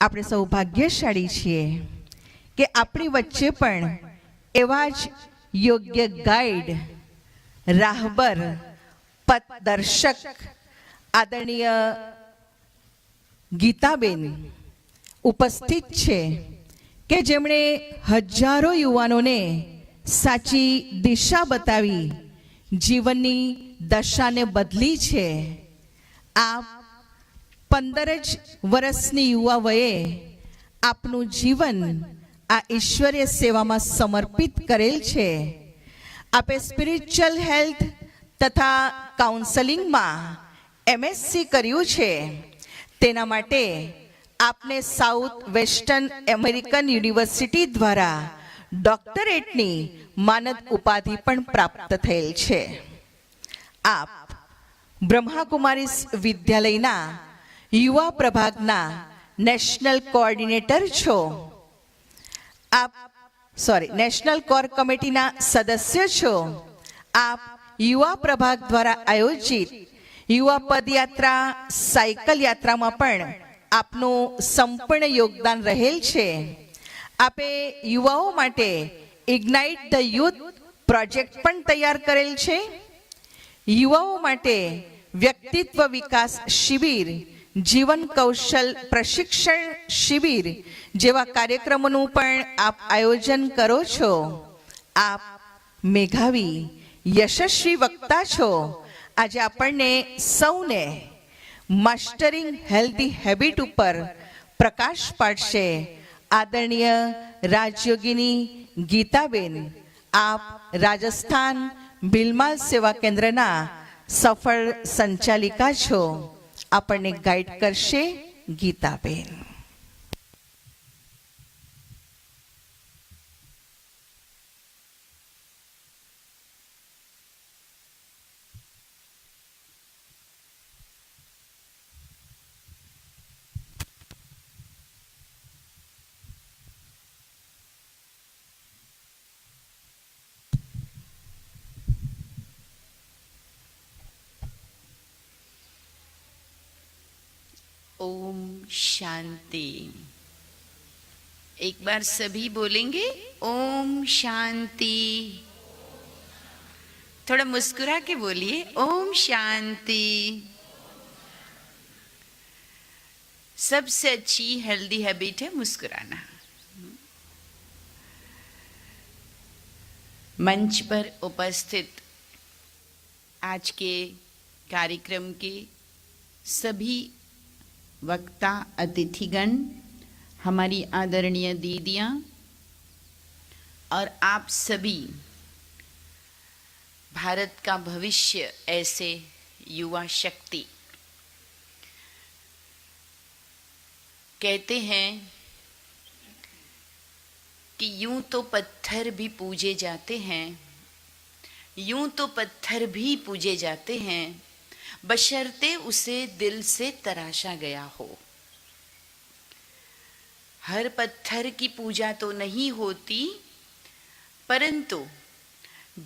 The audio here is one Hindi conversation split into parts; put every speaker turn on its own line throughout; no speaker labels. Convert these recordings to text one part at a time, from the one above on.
આપણે સૌભાગ્યશાળી છીએ કે આપણી વચ્ચે પણ એવા જ યોગ્ય ગાઈડ, રાહબર, પથદર્શક આદરણીય ગીતાબેન ઉપસ્થિત છે કે જેમણે હજારો યુવાનોને સાચી દિશા બતાવી જીવનની દશાને બદલી છે. આ 15 જ વર્ષની યુવા વયે આપનું જીવન આ ઈશ્વરીય સેવામાં સમર્પિત કરેલ છે. આપે સ્પિરિચ્યુઅલ હેલ્થ તથા કાઉન્સેલિંગમાં MSc કર્યું છે. તેના માટે આપને સાઉથ વેસ્ટર્ન અમેરિકન યુનિવર્સિટી દ્વારા ડોક્ટરેટની માનદ ઉપાધિ પણ પ્રાપ્ત થયેલ છે. આપ બ્રહ્માકુમારીઝ વિદ્યાલયના યુવા પ્રભાગના નેશનલ કોઓર્ડિનેટર છો. આપ નેશનલ કોર કમિટીના સદસ્ય છો. આપ યુવા પ્રભાગ દ્વારા આયોજિત યુવા પદયાત્રા, સાયકલ યાત્રામાં પણ આપનું સંપૂર્ણ યોગદાન રહેલ છે. આપે યુવાઓ માટે ઇગ્નાઇટ ધ યુથ પ્રોજેક્ટ પણ તૈયાર કરેલ છે. યુવાઓ માટે વ્યક્તિત્વ વિકાસ શિબિર, જીવન કૌશલ પ્રશિક્ષણ શિબિર જેવા કાર્યક્રમોનું પણ આપ આયોજન કરો છો. આપ મેધાવી, યશસ્વી વક્તા છો. આજે આપણને સૌને માસ્ટરિંગ હેલ્ધી હેબિટ ઉપર પ્રકાશ પાડશે આદરણીય રાજયોગિની ગીતાબેન. આપ રાજસ્થાન ભીલમાલ સેવા કેન્દ્રના સફળ સંચાલિકા છો. આપણને ગાઈડ કરશે ગીતાબેન.
ओम शांति. एक बार सभी बोलेंगे ओम शांति. थोड़ा मुस्कुरा के बोलिए ओम शांति. सबसे अच्छी हेल्दी हैबिट है मुस्कुराना. मंच पर उपस्थित आज के कार्यक्रम के सभी वक्ता, अतिथिगण, हमारी आदरणीय दीदियाँ और आप सभी, भारत का भविष्य ऐसे युवा शक्ति. कहते हैं कि यूं तो पत्थर भी पूजे जाते हैं, यूं तो पत्थर भी पूजे जाते हैं, बशर्ते उसे दिल से तराशा गया हो. हर पत्थर की पूजा तो नहीं होती, परंतु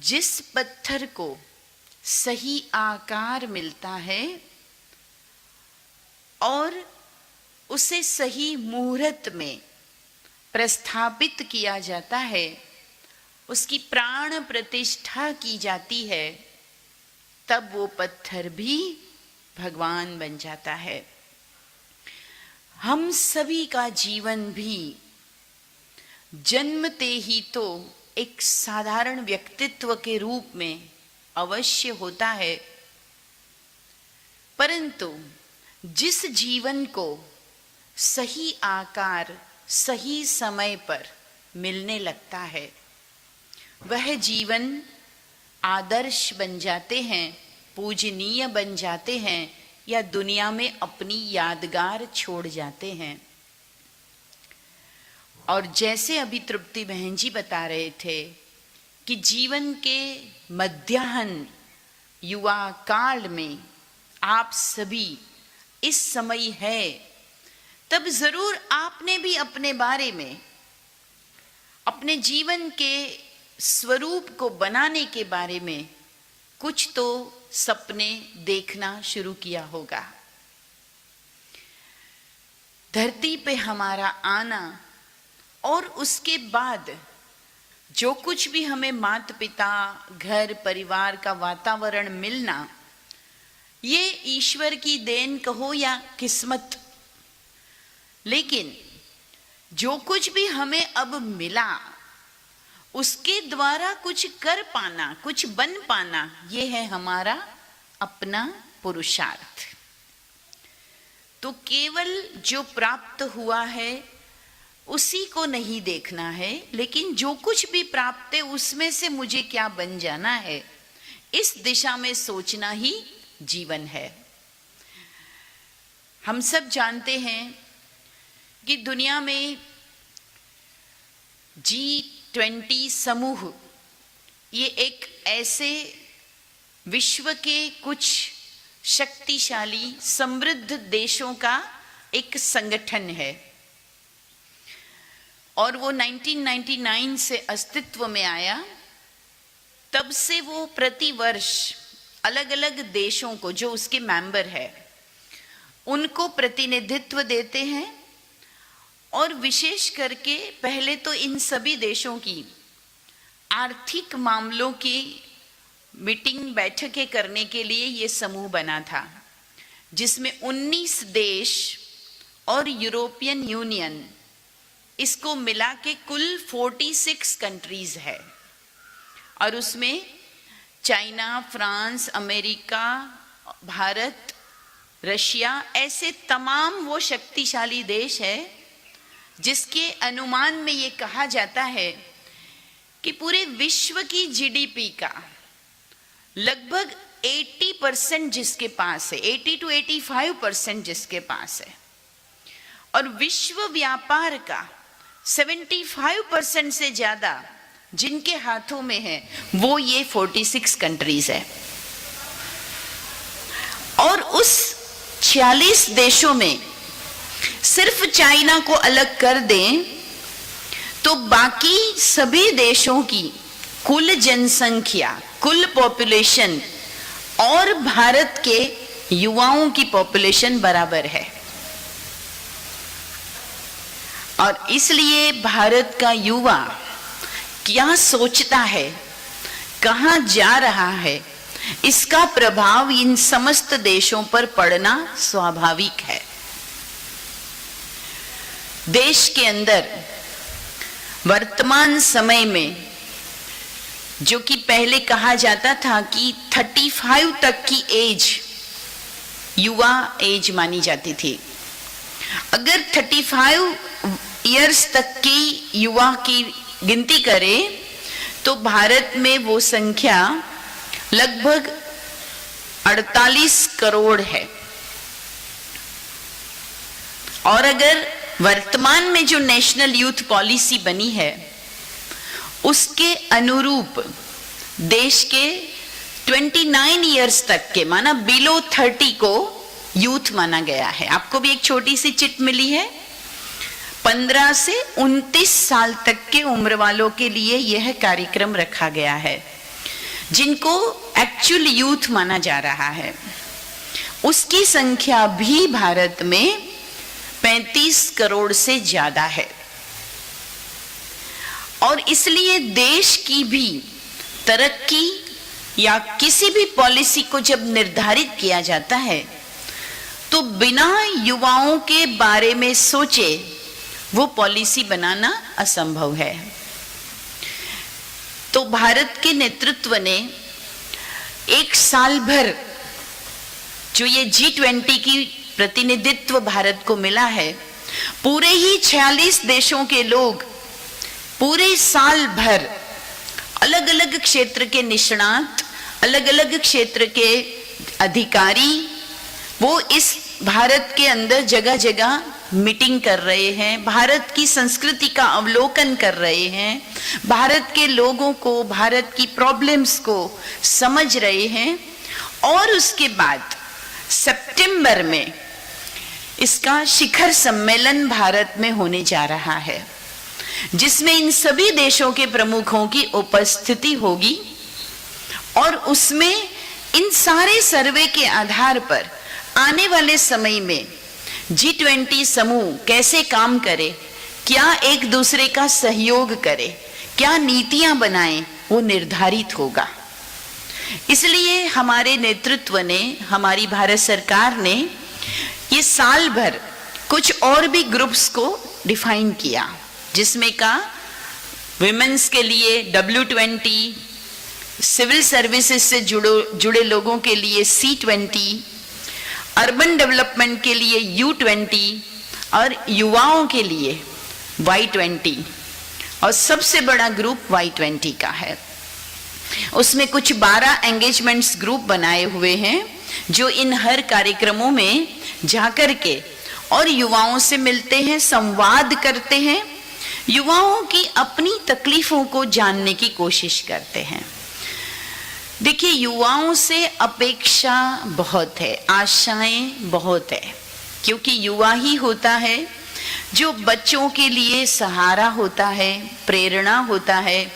जिस पत्थर को सही आकार मिलता है और उसे सही मुहूर्त में प्रस्थापित किया जाता है, उसकी प्राण प्रतिष्ठा की जाती है, तब वो पत्थर भी भगवान बन जाता है. हम सभी का जीवन भी जन्मते ही तो एक साधारण व्यक्तित्व के रूप में अवश्य होता है, परंतु जिस जीवन को सही आकार सही समय पर मिलने लगता है, वह जीवन आदर्श बन जाते हैं, पूजनीय बन जाते हैं, या दुनिया में अपनी यादगार छोड़ जाते हैं. और जैसे अभी तृप्ति बहन जी बता रहे थे कि जीवन के मध्याह्न युवा काल में आप सभी इस समय है, तब जरूर आपने भी अपने बारे में, अपने जीवन के स्वरूप को बनाने के बारे में कुछ तो सपने देखना शुरू किया होगा. धरती पे हमारा आना और उसके बाद जो कुछ भी हमें माता पिता, घर परिवार का वातावरण मिलना, ये ईश्वर की देन कहो या किस्मत। लेकिन जो कुछ भी हमें अब मिला उसके द्वारा कुछ कर पाना, कुछ बन पाना, ये है हमारा अपना पुरुषार्थ। तो केवल जो प्राप्त हुआ है उसी को नहीं देखना है, लेकिन जो कुछ भी प्राप्त है उसमें से मुझे क्या बन जाना है, इस दिशा में सोचना ही जीवन है। हम सब जानते हैं कि दुनिया में G20 समूह, ये एक ऐसे विश्व के कुछ शक्तिशाली समृद्ध देशों का एक संगठन है और वो 1999 से अस्तित्व में आया। तब से वो प्रतिवर्ष अलग अलग देशों को, जो उसके मेंबर है, उनको प्रतिनिधित्व देते हैं और विशेष करके पहले तो इन सभी देशों की आर्थिक मामलों की मीटिंग, बैठकें करने के लिए ये समूह बना था, जिसमें 19 देश और यूरोपियन यूनियन, इसको मिला के कुल 46 कंट्रीज है। और उसमें China, France, America, Bharat, Russia, ऐसे तमाम वो शक्तिशाली देश है जिसके अनुमान में ये कहा जाता है कि पूरे विश्व की जीडीपी का लगभग 80% जिसके पास है, 80 to 85% जिसके पास है, और विश्व व्यापार का 75% से ज्यादा जिनके हाथों में है, वो ये 46 कंट्रीज है। और उस 46 देशों में सिर्फ चाइना को अलग कर दें तो बाकी सभी देशों की कुल जनसंख्या, कुल पॉपुलेशन और भारत के युवाओं की पॉपुलेशन बराबर है। और इसलिए भारत का युवा क्या सोचता है, कहां जा रहा है, इसका प्रभाव इन समस्त देशों पर पड़ना स्वाभाविक है। देश के अंदर वर्तमान समय में, जो कि पहले कहा जाता था कि 35 तक की एज युवा एज मानी जाती थी, अगर 35 इयर्स तक की युवा की गिनती करें तो भारत में वो संख्या लगभग 48 करोड़ है। और अगर वर्तमान में जो नेशनल यूथ पॉलिसी बनी है उसके अनुरूप देश के 29 इयर्स तक के, माना बिलो 30 को यूथ माना गया है। आपको भी एक छोटी सी चिट मिली है, 15 से 29 साल तक के उम्र वालों के लिए यह कार्यक्रम रखा गया है, जिनको एक्चुअल यूथ माना जा रहा है। उसकी संख्या भी भारत में 35 करोड़ से ज्यादा है। और इसलिए देश की भी तरक्की या किसी भी पॉलिसी को जब निर्धारित किया जाता है तो बिना युवाओं के बारे में सोचे वो पॉलिसी बनाना असंभव है। तो भारत के नेतृत्व ने एक साल भर जो ये G20 की प्रतिनिधित्व भारत को मिला है, पूरे ही 46 देशों के लोग पूरे साल भर अलग अलग क्षेत्र के निष्णात, अलग अलग क्षेत्र के अधिकारी, वो इस भारत के अंदर जगह जगह मीटिंग कर रहे हैं, भारत की संस्कृति का अवलोकन कर रहे हैं, भारत के लोगों को, भारत की प्रॉब्लम्स को समझ रहे हैं। और उसके बाद सितंबर में इसका शिखर सम्मेलन भारत में होने जा रहा है, जिसमें इन सभी देशों के प्रमुखों की उपस्थिति होगी। और उसमें इन सारे सर्वे के आधार पर आने वाले समय में G20 समूह कैसे काम करे, क्या एक दूसरे का सहयोग करे, क्या नीतियां बनाएं, वो निर्धारित होगा। इसलिए हमारे नेतृत्व ने, हमारी भारत सरकार ने ये साल भर कुछ और भी ग्रुप्स को डिफाइन किया, जिसमें का विमेंस के लिए W20, सिविल सर्विसेज से जुड़े लोगों के लिए C20, अर्बन डेवलपमेंट के लिए U20 और युवाओं के लिए Y20, और सबसे बड़ा ग्रुप Y20 का है। उसमें कुछ 12 एंगेजमेंट्स ग्रुप बनाए हुए हैं जो इन हर कार्यक्रमों में जाकर के और युवाओं से मिलते हैं, संवाद करते हैं, युवाओं की अपनी तकलीफों को जानने की कोशिश करते हैं। देखिए, युवाओं से अपेक्षा बहुत है, आशाएं बहुत है, क्योंकि युवा ही होता है जो बच्चों के लिए सहारा होता है, प्रेरणा होता है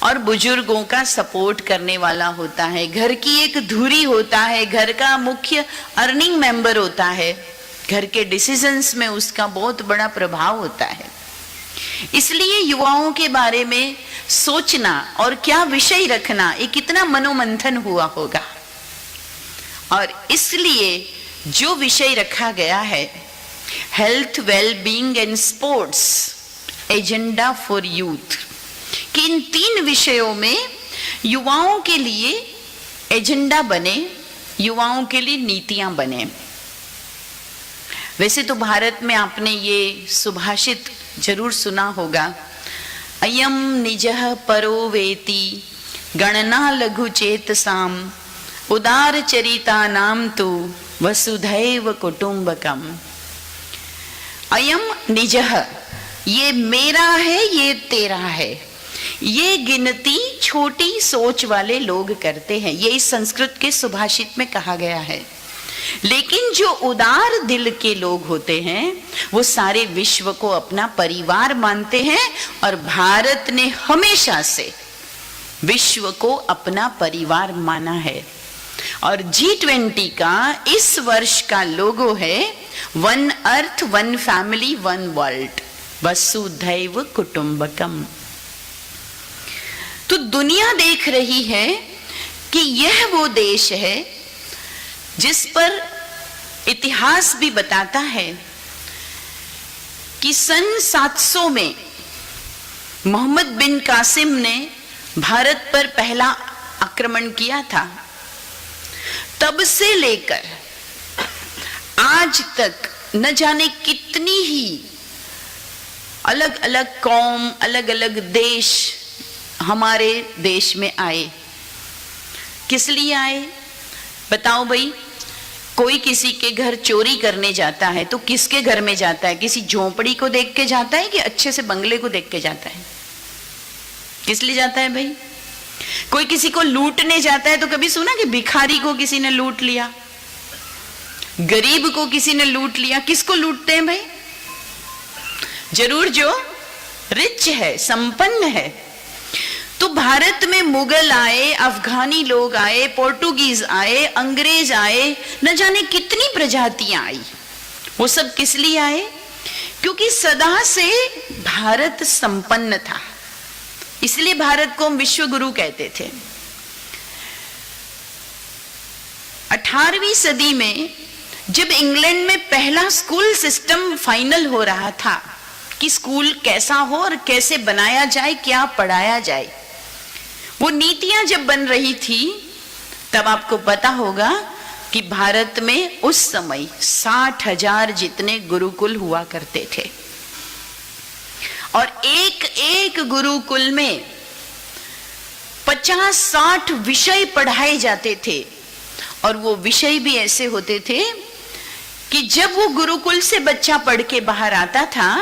और बुजुर्गों का सपोर्ट करने वाला होता है, घर की एक धुरी होता है, घर का मुख्य अर्निंग मेंबर होता है, घर के डिसीजंस में उसका बहुत बड़ा प्रभाव होता है। इसलिए युवाओं के बारे में सोचना और क्या विषय रखना, ये कितना मनोमंथन हुआ होगा। और इसलिए जो विषय रखा गया है, health, wellbeing and sports agenda for youth, कि इन 3 विषयों में युवाओं के लिए एजेंडा बने, युवाओं के लिए नीतियां बने। वैसे तो भारत में आपने ये सुभाषित जरूर सुना होगा, अयम निजः परो वेति गणना लघु चेतसाम उदार चरिता नाम तो वसुधैव कुटुंबकम। अयम निजः, ये मेरा है, ये तेरा है, ये गिनती छोटी सोच वाले लोग करते हैं, ये इस संस्कृत के सुभाषित में कहा गया है। लेकिन जो उदार दिल के लोग होते हैं वो सारे विश्व को अपना परिवार मानते हैं, और भारत ने हमेशा से विश्व को अपना परिवार माना है। और G20 का इस वर्ष का लोगो है one earth, one family, one world, वसुधैव कुटुंबकम। तो दुनिया देख रही है कि यह वो देश है जिस पर इतिहास भी बताता है कि सन 700 में मोहम्मद बिन कासिम ने भारत पर पहला आक्रमण किया था। तब से लेकर आज तक न जाने कितनी ही अलग अलग कौम, अलग अलग देश हमारे देश में आए। किस लिए आए बताओ भाई? कोई किसी के घर चोरी करने जाता है तो किसके घर में जाता है? किसी झोपड़ी को देख के जाता है कि अच्छे से बंगले को देख के जाता है? किस लिए जाता है भाई? कोई किसी को लूटने जाता है तो कभी सुना कि भिखारी को किसी ने लूट लिया, गरीब को किसी ने लूट लिया? किसको लूटते हैं भाई? जरूर जो रिच है, संपन्न है। तो भारत में मुगल आए, अफगानी लोग आए, पोर्टुगीज आए, अंग्रेज आए, न जाने कितनी प्रजातियां आई। वो सब किस लिए आए? क्योंकि सदा से भारत संपन्न था, इसलिए भारत को हम विश्व गुरु कहते थे। 18वीं सदी में जब इंग्लैंड में पहला स्कूल सिस्टम फाइनल हो रहा था कि स्कूल कैसा हो और कैसे बनाया जाए, क्या पढ़ाया जाए, वो नीतियां जब बन रही थी, तब आपको पता होगा कि भारत में उस समय 60,000 जितने गुरुकुल हुआ करते थे, और एक एक गुरुकुल में 50-60 विषय पढ़ाए जाते थे। और वो विषय भी ऐसे होते थे कि जब वो गुरुकुल से बच्चा पढ़ के बाहर आता था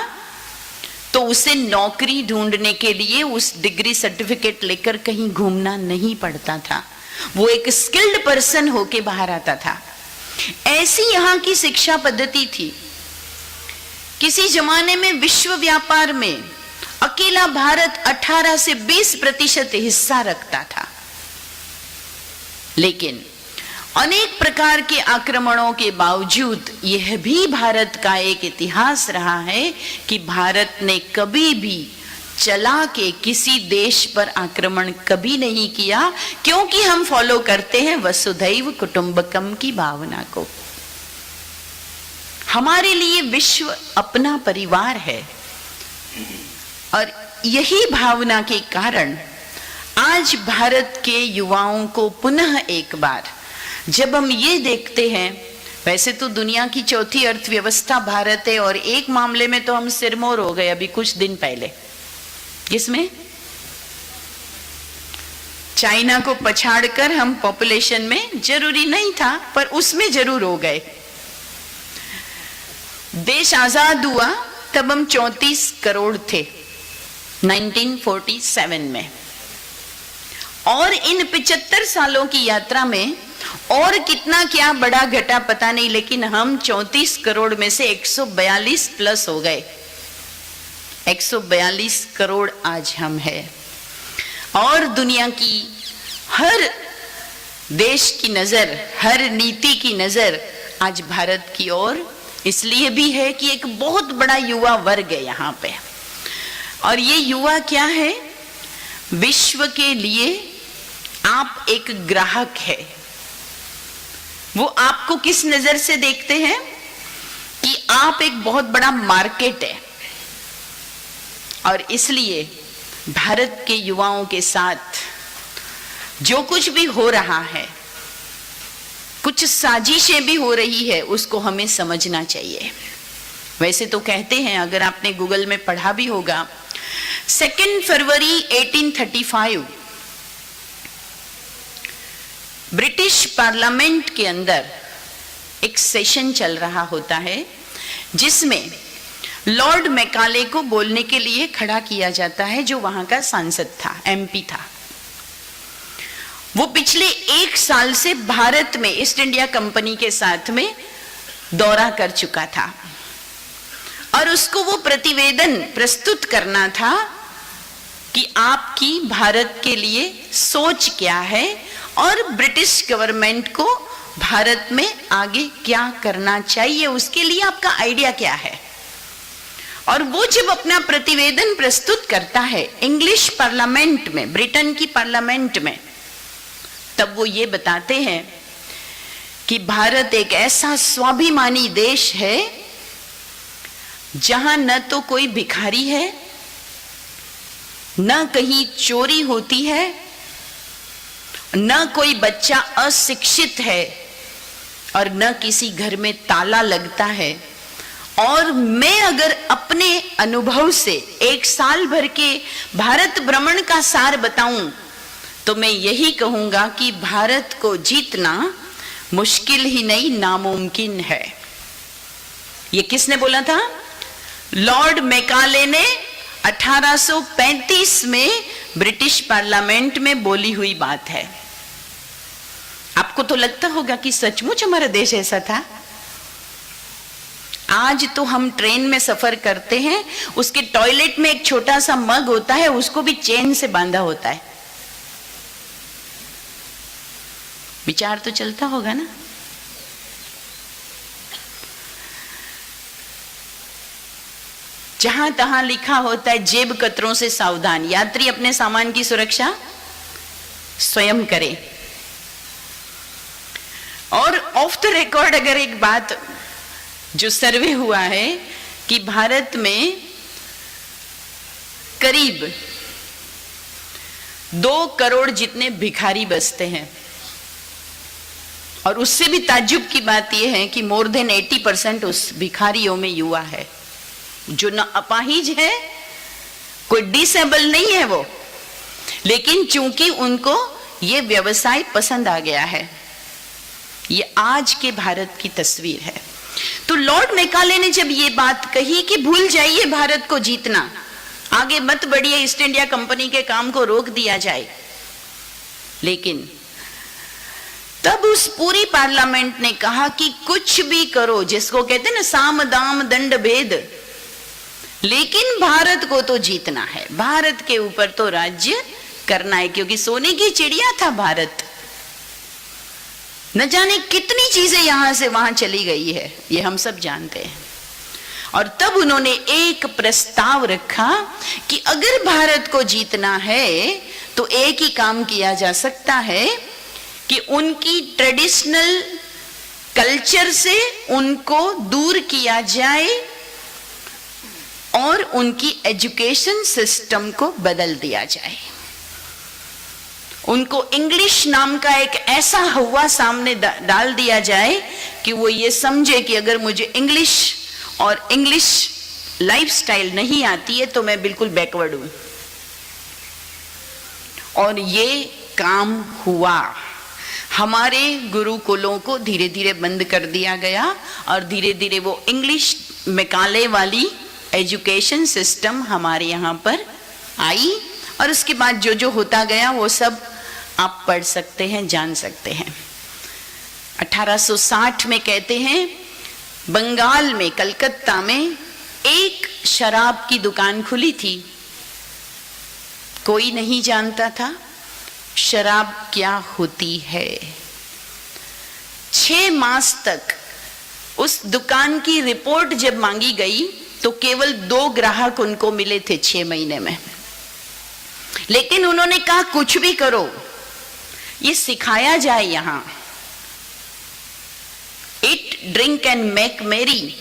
तो उसे नौकरी ढूंढने के लिए उस डिग्री सर्टिफिकेट लेकर कहीं घूमना नहीं पड़ता था, वो एक स्किल्ड पर्सन होके बाहर आता था। ऐसी यहाँ की शिक्षा पद्धति थी। किसी जमाने में विश्व व्यापार में अकेला भारत 18 से 20% हिस्सा रखता था, लेकिन अनेक प्रकार के आक्रमणों के बावजूद यह भी भारत का एक इतिहास रहा है कि भारत ने कभी भी चला के किसी देश पर आक्रमण कभी नहीं किया, क्योंकि हम फॉलो करते हैं वसुधैव कुटुंबकम की भावना को। हमारे लिए विश्व अपना परिवार है और यही भावना के कारण आज भारत के युवाओं को पुनः एक बार जब हम ये देखते हैं, वैसे तो दुनिया की चौथी अर्थव्यवस्था भारत है और एक मामले में तो हम सिरमौर हो गए अभी कुछ दिन पहले, जिसमें चाइना को पछाड़कर हम पॉपुलेशन में, जरूरी नहीं था पर उसमें जरूर हो गए। देश आजाद हुआ तब हम 34 करोड़ थे 1947 में, और इन 75 सालों की यात्रा में और कितना क्या बड़ा घटा पता नहीं, लेकिन हम 34 करोड़ में से 142 प्लस हो गए। 142 करोड़ आज हम हैं और दुनिया की हर देश की नजर, हर नीति की नजर आज भारत की ओर इसलिए भी है कि एक बहुत बड़ा युवा वर्ग है यहाँ पे। और ये युवा क्या है? विश्व के लिए आप एक ग्राहक है। वो आपको किस नजर से देखते हैं कि आप एक बहुत बड़ा मार्केट है, और इसलिए भारत के युवाओं के साथ जो कुछ भी हो रहा है, कुछ साजिशें भी हो रही है, उसको हमें समझना चाहिए। वैसे तो कहते हैं, अगर आपने गूगल में पढ़ा भी होगा, 2 फरवरी 1835 ब्रिटिश पार्लियामेंट के अंदर एक सेशन चल रहा होता है जिसमें लॉर्ड मैकाले को बोलने के लिए खड़ा किया जाता है, जो वहां का सांसद था, एमपी था। वो पिछले 1 साल से भारत में ईस्ट इंडिया कंपनी के साथ में दौरा कर चुका था और उसको वो प्रतिवेदन प्रस्तुत करना था कि आपकी भारत के लिए सोच क्या है और ब्रिटिश गवर्नमेंट को भारत में आगे क्या करना चाहिए, उसके लिए आपका आइडिया क्या है। और वो जब अपना प्रतिवेदन प्रस्तुत करता है इंग्लिश पार्लियामेंट में, ब्रिटेन की पार्लियामेंट में, तब वो ये बताते हैं कि भारत एक ऐसा स्वाभिमानी देश है जहां न तो कोई भिखारी है, न कहीं चोरी होती है, न कोई बच्चा अशिक्षित है और न किसी घर में ताला लगता है। और मैं अगर अपने अनुभव से 1 साल भर के भारत भ्रमण का सार बताऊं तो मैं यही कहूंगा कि भारत को जीतना मुश्किल ही नहीं, नामुमकिन है। ये किसने बोला था? लॉर्ड मैकाले ने 1835 में ब्रिटिश पार्लियामेंट में बोली हुई बात है। आपको तो लगता होगा कि सचमुच हमारा देश ऐसा था। आज तो हम ट्रेन में सफर करते हैं, उसके टॉयलेट में एक छोटा सा मग होता है, उसको भी चेन से बांधा होता है। विचार तो चलता होगा ना। जहां तहां लिखा होता है जेब कतरों से सावधान, यात्री अपने सामान की सुरक्षा स्वयं करे। और ऑफ द रिकॉर्ड अगर एक बात जो सर्वे हुआ है कि भारत में करीब 2 करोड़ जितने भिखारी बसते हैं, और उससे भी ताज्जुब की बात यह है कि मोर देन 80% उस भिखारियों में युवा है, जो न अपाहिज है, कोई डिसेबल नहीं है वो, लेकिन चूंकि उनको ये व्यवसाय पसंद आ गया है। ये आज के भारत की तस्वीर है। तो लॉर्ड मैकाले ने जब ये बात कही कि भूल जाइए भारत को जीतना, आगे मत बढ़िए, ईस्ट इंडिया कंपनी के काम को रोक दिया जाए, लेकिन तब उस पूरी पार्लियामेंट ने कहा कि कुछ भी करो, जिसको कहते हैं ना साम दाम दंड भेद, लेकिन भारत को तो जीतना है, भारत के ऊपर तो राज्य करना है, क्योंकि सोने की चिड़िया था भारत। न जाने कितनी चीजें यहां से वहां चली गई है, ये हम सब जानते हैं। और तब उन्होंने एक प्रस्ताव रखा कि अगर भारत को जीतना है तो एक ही काम किया जा सकता है कि उनकी ट्रेडिशनल कल्चर से उनको दूर किया जाए और उनकी एजुकेशन सिस्टम को बदल दिया जाए। उनको इंग्लिश नाम का एक ऐसा हवा सामने डाल दिया जाए कि वो ये समझे कि अगर मुझे इंग्लिश और इंग्लिश लाइफस्टाइल नहीं आती है तो मैं बिल्कुल बैकवर्ड हूं। और ये काम हुआ। हमारे गुरुकुलों को धीरे धीरे बंद कर दिया गया और धीरे धीरे वो इंग्लिश मैकाले वाली एजुकेशन सिस्टम हमारे यहाँ पर आई। और उसके बाद जो जो होता गया वो सब आप पढ़ सकते हैं, जान सकते हैं। 1860 में कहते हैं बंगाल में, कलकत्ता में एक शराब की दुकान खुली थी। कोई नहीं जानता था शराब क्या होती है। 6 मास तक उस दुकान की रिपोर्ट जब मांगी गई तो केवल 2 ग्राहक उनको मिले थे 6 महीने में। लेकिन उन्होंने कहा कुछ भी करो, ये सिखाया जाए यहां। इट ड्रिंक एंड मेक मेरी,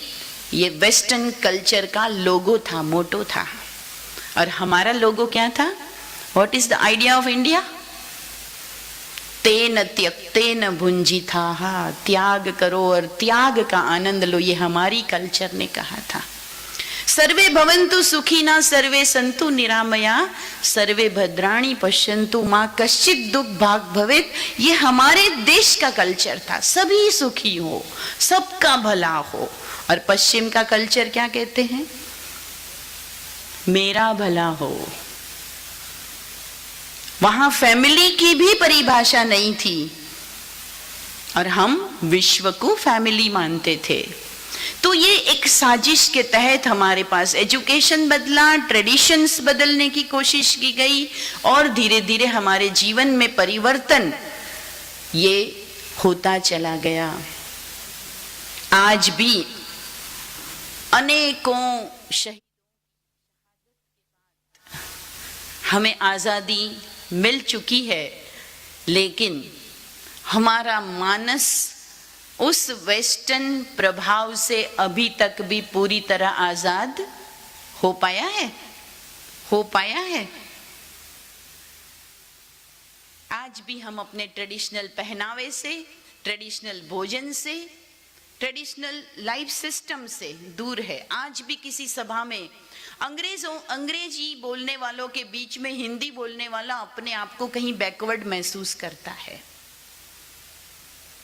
ये वेस्टर्न कल्चर का लोगो था, मोटो था। और हमारा लोगो क्या था? What is the idea of India? तेन त्यक्तेन भुंजिताः, त्याग करो और त्याग का आनंद लो, ये हमारी कल्चर ने कहा था। सर्वे भवन्तु सुखिनः सर्वे सन्तु निरामया सर्वे भद्राणि पश्यन्तु मां कश्चित् दुःख भाग् भवेत्, ये हमारे देश का कल्चर था। सभी सुखी हो, सबका भला हो। और पश्चिम का कल्चर क्या कहते हैं? मेरा भला हो। वहां फैमिली की भी परिभाषा नहीं थी और हम विश्व को फैमिली मानते थे। तो ये एक साजिश के तहत हमारे पास एजुकेशन बदला, ट्रेडिशंस बदलने की कोशिश की गई और धीरे धीरे हमारे जीवन में परिवर्तन ये होता चला गया। आज भी अनेकों शहीद हमें आजादी मिल चुकी है, लेकिन हमारा मानस उस वेस्टर्न प्रभाव से अभी तक भी पूरी तरह आजाद हो पाया है? हो पाया है? आज भी हम अपने ट्रेडिशनल पहनावे से, ट्रेडिशनल भोजन से, ट्रेडिशनल लाइफ सिस्टम से दूर है। आज भी किसी सभा में अंग्रेजी बोलने वालों के बीच में हिंदी बोलने वाला अपने आप को कहीं बैकवर्ड महसूस करता है।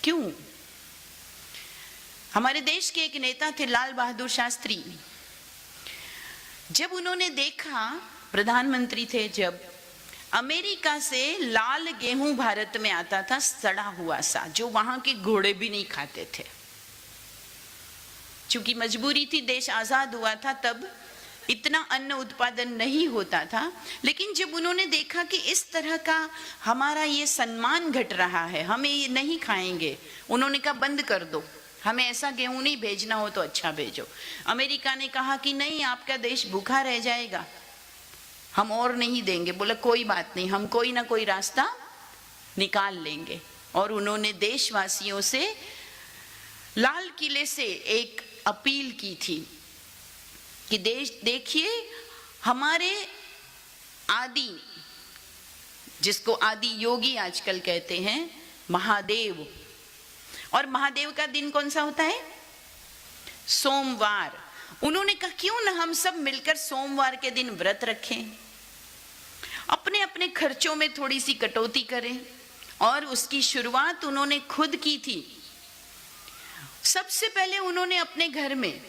क्यों? हमारे देश के एक नेता थे लाल बहादुर शास्त्री। जब उन्होंने देखा, प्रधानमंत्री थे जब, अमेरिका से लाल गेहूं भारत में आता था, सड़ा हुआ सा, जो वहां के घोड़े भी नहीं खाते थे। चूंकि मजबूरी थी, देश आजाद हुआ था, तब इतना अन्न उत्पादन नहीं होता था। लेकिन जब उन्होंने देखा कि इस तरह का हमारा ये सम्मान घट रहा है, हमें ये नहीं खाएंगे, उन्होंने कहा बंद कर दो, हमें ऐसा गेहूं नहीं भेजना हो तो अच्छा भेजो। अमेरिका ने कहा कि नहीं, आपका देश भूखा रह जाएगा, हम और नहीं देंगे। बोला कोई बात नहीं, हम कोई ना कोई रास्ता निकाल लेंगे। और उन्होंने देशवासियों से लाल किले से एक अपील की थी कि देखिए, हमारे आदि, जिसको आदि योगी आजकल कहते हैं, महादेव, और महादेव का दिन कौन सा होता है? सोमवार। उन्होंने कहा क्यों ना हम सब मिलकर सोमवार के दिन व्रत रखें, अपने अपने खर्चों में थोड़ी सी कटौती करें। और उसकी शुरुआत उन्होंने खुद की थी। सबसे पहले उन्होंने अपने घर में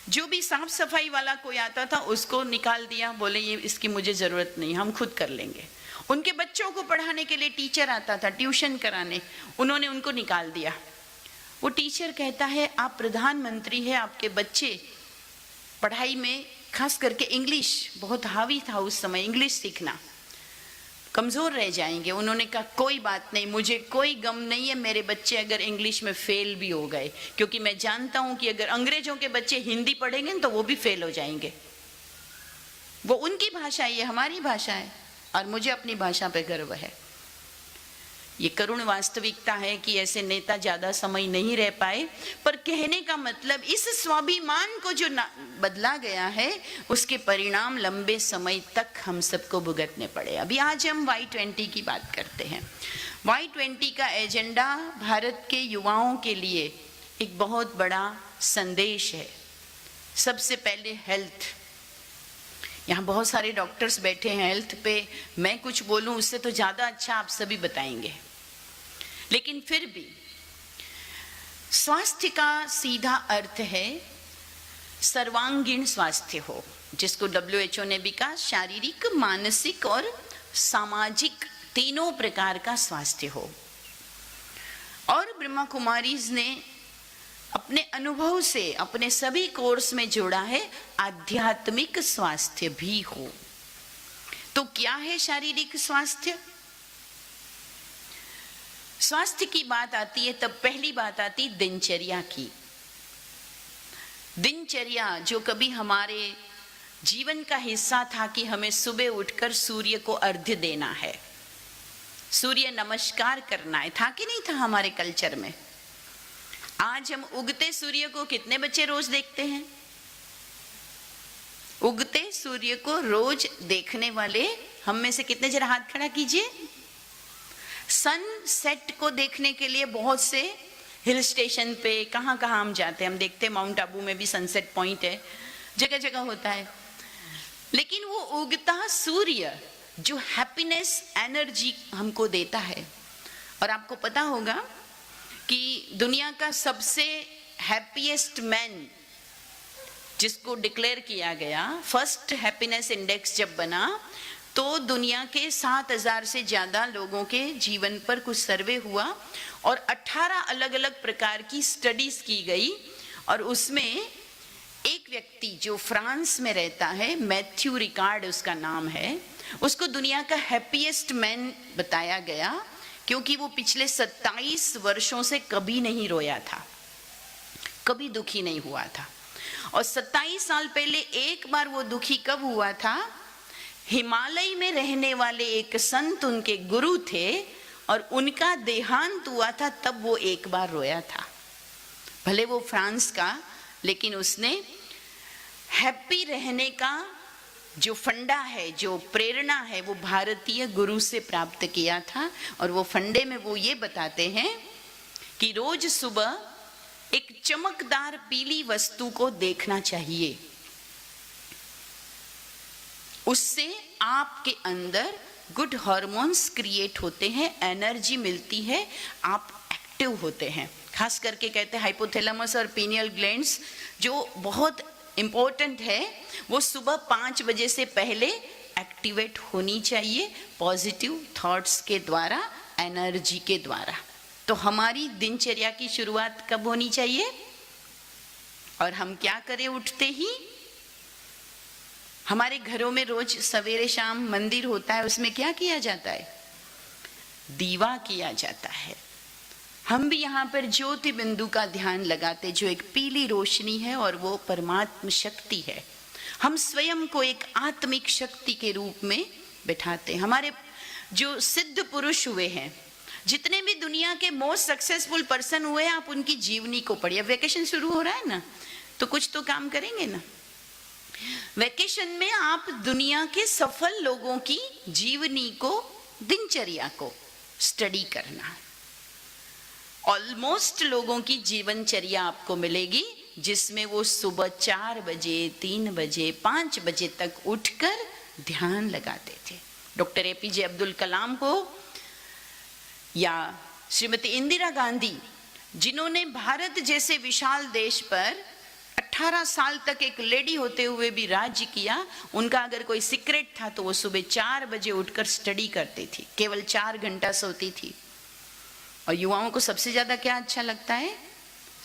जो भी साफ सफाई वाला कोई आता था उसको निकाल दिया, बोले ये इसकी मुझे जरूरत नहीं, हम खुद कर लेंगे। उनके बच्चों को पढ़ाने के लिए टीचर आता था, ट्यूशन कराने, उन्होंने उनको निकाल दिया। वो टीचर कहता है आप प्रधानमंत्री हैं, आपके बच्चे पढ़ाई में, खास करके इंग्लिश बहुत हावी था उस समय, इंग्लिश सीखना, कमज़ोर रह जाएंगे। उन्होंने कहा कोई बात नहीं, मुझे कोई गम नहीं है मेरे बच्चे अगर इंग्लिश में फेल भी हो गए, क्योंकि मैं जानता हूं कि अगर अंग्रेजों के बच्चे हिंदी पढ़ेंगे तो वो भी फेल हो जाएंगे। वो उनकी भाषा है, ये हमारी भाषा है, और मुझे अपनी भाषा पे गर्व है। ये करुण वास्तविकता है कि ऐसे नेता ज्यादा समय नहीं रह पाए, पर कहने का मतलब इस स्वाभिमान को जो बदला गया है उसके परिणाम लंबे समय तक हम सबको भुगतने पड़े। अभी आज हम Y20 की बात करते हैं। Y20 का एजेंडा भारत के युवाओं के लिए एक बहुत बड़ा संदेश है। सबसे पहले हेल्थ। यहाँ बहुत सारे डॉक्टर्स बैठे हैं, हेल्थ पे मैं कुछ बोलूं उससे तो ज़्यादा अच्छा आप सभी बताएंगे, लेकिन फिर भी स्वास्थ्य का सीधा अर्थ है सर्वांगीण स्वास्थ्य हो, जिसको WHO ने भी कहा शारीरिक, मानसिक और सामाजिक तीनों प्रकार का स्वास्थ्य हो। और ब्रह्मा कुमारीज ने अपने अनुभव से अपने सभी कोर्स में जोड़ा है आध्यात्मिक स्वास्थ्य भी हो। तो क्या है शारीरिक स्वास्थ्य? स्वास्थ्य की बात आती है तब पहली बात आती दिनचर्या की। दिनचर्या जो कभी हमारे जीवन का हिस्सा था कि हमें सुबह उठकर सूर्य को अर्घ्य देना है, सूर्य नमस्कार करना है, था कि नहीं था हमारे कल्चर में? आज हम उगते सूर्य को कितने बच्चे रोज देखते हैं? उगते सूर्य को रोज देखने वाले हम में से कितने, जरा हाथ खड़ा कीजिए। सनसेट को देखने के लिए बहुत से हिल स्टेशन पे कहाँ हम जाते हैं, हम देखते हैं माउंट आबू में भी सनसेट पॉइंट है, जगह जगह होता है। लेकिन वो उगता सूर्य जो हैप्पीनेस एनर्जी हमको देता है, और आपको पता होगा कि दुनिया का सबसे हैप्पीएस्ट मैन जिसको डिक्लेयर किया गया, फर्स्ट हैप्पीनेस इंडेक्स जब बना तो दुनिया के 7,000 से ज़्यादा लोगों के जीवन पर कुछ सर्वे हुआ और 18 अलग अलग प्रकार की स्टडीज की गई, और उसमें एक व्यक्ति जो फ्रांस में रहता है, मैथ्यू रिकार्ड उसका नाम है, उसको दुनिया का हैप्पीएस्ट मैन बताया गया, क्योंकि वो पिछले 27 वर्षों से कभी नहीं रोया था, कभी दुखी नहीं हुआ था। और 27 साल पहले एक बार वो दुखी कब हुआ था? हिमालय में रहने वाले एक संत उनके गुरु थे और उनका देहांत हुआ था, तब वो एक बार रोया था। भले वो फ्रांस का, लेकिन उसने हैप्पी रहने का जो फंडा है, जो प्रेरणा है, वो भारतीय गुरु से प्राप्त किया था। और वो फंडे में वो ये बताते हैं कि रोज सुबह एक चमकदार पीली वस्तु को देखना चाहिए, उससे आपके अंदर गुड हार्मोन्स क्रिएट होते हैं, एनर्जी मिलती है, आप एक्टिव होते हैं। खास करके कहते हैं हाइपोथैलेमस और पीनियल ग्लैंड्स जो बहुत इम्पोर्टेंट है, वो सुबह 5 बजे से पहले एक्टिवेट होनी चाहिए, पॉजिटिव थॉट्स के द्वारा, एनर्जी के द्वारा। तो हमारी दिनचर्या की शुरुआत कब होनी चाहिए? और हम क्या करें उठते ही? हमारे घरों में रोज सवेरे शाम मंदिर होता है, उसमें क्या किया जाता है? दीवा किया जाता है। हम भी यहाँ पर ज्योति बिंदु का ध्यान लगाते, जो एक पीली रोशनी है और वो परमात्म शक्ति है। हम स्वयं को एक आत्मिक शक्ति के रूप में बिठाते। हमारे जो सिद्ध पुरुष हुए हैं, जितने भी दुनिया के मोस्ट सक्सेसफुल पर्सन हुए हैं, आप उनकी जीवनी को पढ़िए। वेकेशन शुरू हो रहा है ना, तो कुछ तो काम करेंगे ना। वेकेशन में आप दुनिया के सफल लोगों की जीवनी को, दिनचर्या को स्टडी करना। ऑलमोस्ट लोगों की जीवनचर्या आपको मिलेगी जिसमें वो सुबह 4 बजे, 3 बजे, 5 बजे तक उठकर ध्यान लगाते थे। डॉक्टर APJ अब्दुल कलाम हो या श्रीमती इंदिरा गांधी, जिन्होंने भारत जैसे विशाल देश पर 18 साल तक एक लेडी होते हुए भी राज्य किया, उनका अगर कोई सीक्रेट था तो वो सुबह 4 बजे उठकर स्टडी करती थी, केवल 4 घंटा सोती थी। और युवाओं को सबसे ज्यादा क्या अच्छा लगता है?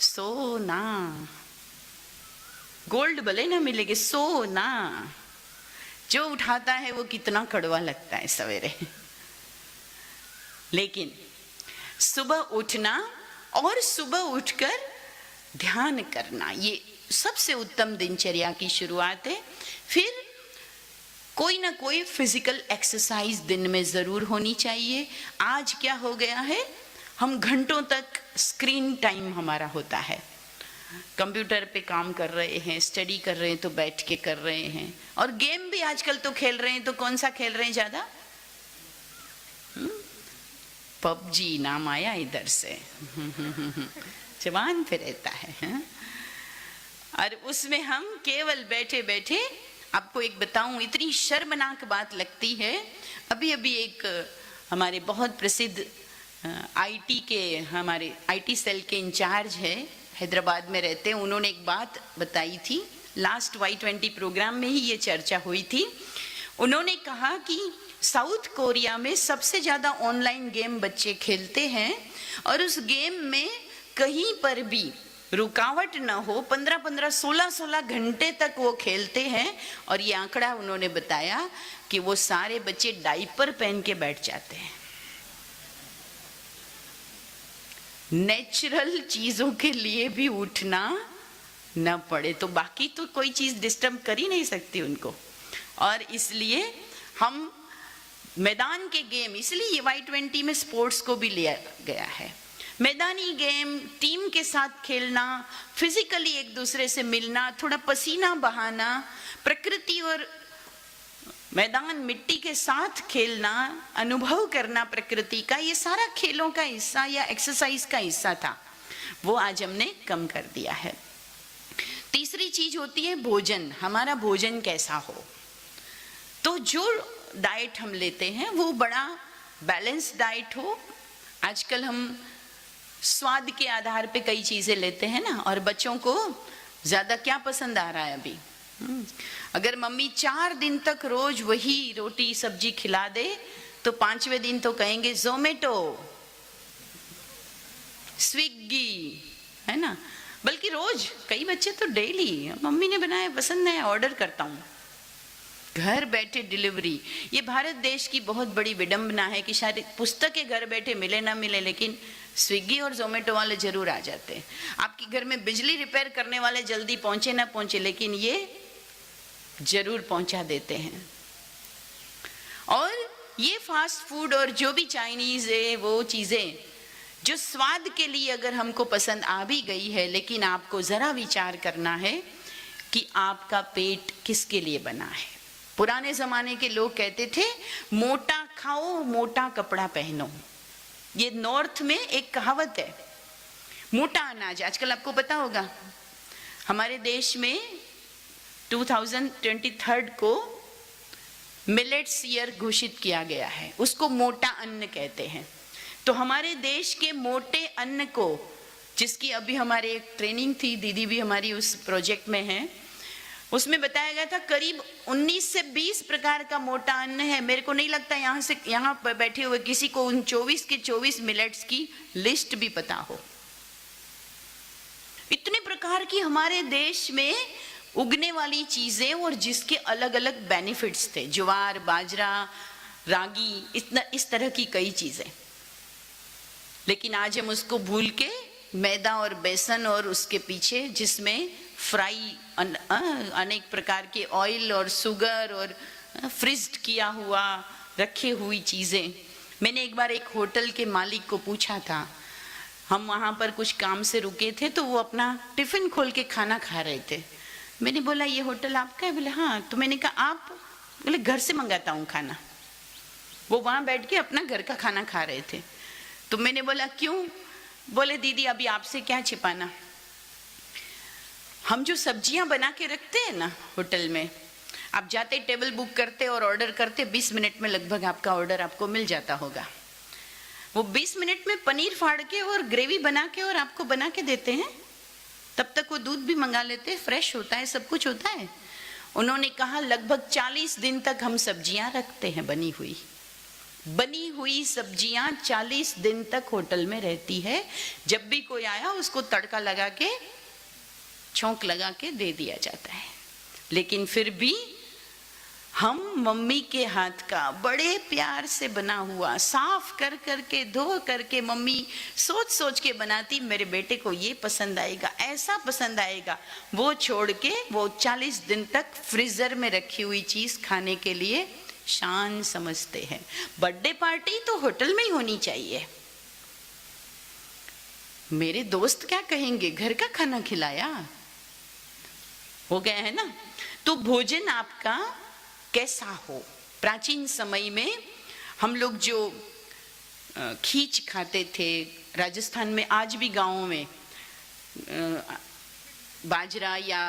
सोना। गोल्ड भले ना मिलेगी, सोना। जो उठाता है वो कितना कड़वा लगता है सवेरे। लेकिन सुबह उठना और सुबह उठकर ध्यान करना, ये सबसे उत्तम दिनचर्या की शुरुआत है। फिर कोई ना कोई फिजिकल एक्सरसाइज दिन में जरूर होनी चाहिए। आज क्या हो गया है, हम घंटों तक स्क्रीन टाइम हमारा होता है, कंप्यूटर पे काम कर रहे हैं, स्टडी कर रहे हैं तो बैठ के कर रहे हैं, और गेम भी आजकल तो खेल रहे हैं। तो कौन सा खेल रहे हैं ज्यादा? पबजी नाम आया इधर से, जवान पे रहता है। और उसमें हम केवल बैठे बैठे, आपको एक बताऊं, इतनी शर्मनाक बात लगती है। अभी अभी एक हमारे बहुत प्रसिद्ध आईटी के, हमारे आईटी सेल के इंचार्ज है, हैदराबाद में रहते हैं, उन्होंने एक बात बताई थी। लास्ट Y20 प्रोग्राम में ही ये चर्चा हुई थी। उन्होंने कहा कि साउथ कोरिया में सबसे ज्यादा ऑनलाइन गेम बच्चे खेलते हैं, और उस गेम में कहीं पर भी रुकावट ना हो, 15-15, 16-16 घंटे तक वो खेलते हैं। और ये आंकड़ा उन्होंने बताया कि वो सारे बच्चे डायपर पहन के बैठ जाते हैं। नेचुरल चीजों के लिए भी उठना न पड़े तो बाकी तो कोई चीज डिस्टर्ब कर ही नहीं सकती उनको। और इसलिए हम मैदान के गेम, इसलिए ये Y20 में स्पोर्ट्स को भी लिया गया है। मैदानी गेम, टीम के साथ खेलना, फिजिकली एक दूसरे से मिलना, थोड़ा पसीना बहाना, प्रकृति और मैदान मिट्टी के साथ खेलना, अनुभव करना प्रकृति का, ये सारा खेलों का हिस्सा या एक्सरसाइज का हिस्सा था, वो आज हमने कम कर दिया है। तीसरी चीज होती है भोजन। हमारा भोजन कैसा हो, तो जो डाइट हम लेते हैं वो बड़ा बैलेंस डाइट हो। आजकल हम स्वाद के आधार पे कई चीजें लेते हैं ना, और बच्चों को ज्यादा क्या पसंद आ रहा है अभी, अगर मम्मी 4 दिन तक रोज वही रोटी सब्जी खिला दे तो 5वें दिन तो कहेंगे जोमेटो, स्विगी, है ना। बल्कि रोज, कई बच्चे तो डेली मम्मी ने बनाया पसंद है, ऑर्डर करता हूं, घर बैठे डिलीवरी। ये भारत देश की बहुत बड़ी विडंबना है कि शायद पुस्तकें घर बैठे मिले ना मिले, लेकिन स्विगी और जोमेटो वाले जरूर आ जाते हैं। आपके घर में बिजली रिपेयर करने वाले जल्दी पहुंचे ना पहुंचे, लेकिन ये जरूर पहुंचा देते हैं। और ये फास्ट फूड और जो भी चाइनीज है, वो चीजें जो स्वाद के लिए अगर हमको पसंद आ भी गई है, लेकिन आपको जरा विचार करना है कि आपका पेट किसके लिए बना है। पुराने जमाने के लोग कहते थे मोटा खाओ मोटा कपड़ा पहनो। ये नॉर्थ में एक कहावत है, मोटा अनाज। आजकल आपको पता होगा हमारे देश में 2023 को मिलेट्स ईयर घोषित किया गया है, उसको मोटा अन्न कहते हैं। तो हमारे देश के मोटे अन्न को, जिसकी अभी हमारे एक ट्रेनिंग थी, दीदी भी हमारी उस प्रोजेक्ट में है, उसमें बताया गया था करीब 19 से 20 प्रकार का मोटा अन्न है। मेरे को नहीं लगता यहाँ पर बैठे हुए किसी को उन 24 के 24 मिलेट्स की लिस्ट भी पता हो। इतने प्रकार की हमारे देश में उगने वाली चीजें और जिसके अलग अलग बेनिफिट्स थे, ज्वार, बाजरा, रागी, इस तरह की कई चीजें। लेकिन आज हम उसको भूल के मैदा और बेसन और उसके पीछे, जिसमें फ्राई अनेक प्रकार के ऑयल और शुगर और फ्रिज्ड किया हुआ रखे हुई चीजें। मैंने एक बार एक होटल के मालिक को पूछा था, हम वहां पर कुछ काम से रुके थे, तो वो अपना टिफिन खोल के खाना खा रहे थे। मैंने बोला ये होटल आपका है? बोले हाँ। तो मैंने कहा आप? बोले घर से मंगाता हूँ खाना। वो वहां बैठ के अपना घर का खाना खा रहे थे। तो मैंने बोला क्यों? बोले दीदी अभी आपसे क्या छिपाना, हम जो सब्जियां बना के रखते हैं ना होटल में, आप जाते टेबल बुक करते और ऑर्डर करते, 20 मिनट में लगभग आपका ऑर्डर आपको मिल जाता होगा। वो 20 मिनट में पनीर फाड़ के और ग्रेवी बना के और आपको बना के देते हैं। तब तक वो दूध भी मंगा लेते हैं, फ्रेश होता है, सब कुछ होता है। उन्होंने कहा लगभग 40 दिन तक हम सब्जियां रखते हैं बनी हुई सब्जियां 40 दिन तक होटल में रहती है। जब भी कोई आया उसको तड़का लगा के, छौंक लगा के दे दिया जाता है। लेकिन फिर भी हम मम्मी के हाथ का बड़े प्यार से बना हुआ साफ कर करके धो करके मम्मी सोच सोच के बनाती, मेरे बेटे को ये पसंद आएगा, ऐसा पसंद आएगा, वो छोड़ के वो 40 दिन तक फ्रीजर में रखी हुई चीज खाने के लिए शान समझते हैं। बर्थडे पार्टी तो होटल में ही होनी चाहिए। मेरे दोस्त क्या कहेंगे, घर का खाना खिलाया, हो गया है ना। तो भोजन आपका कैसा हो। प्राचीन समय में हम लोग जो खींच खाते थे, राजस्थान में आज भी गांवों में बाजरा या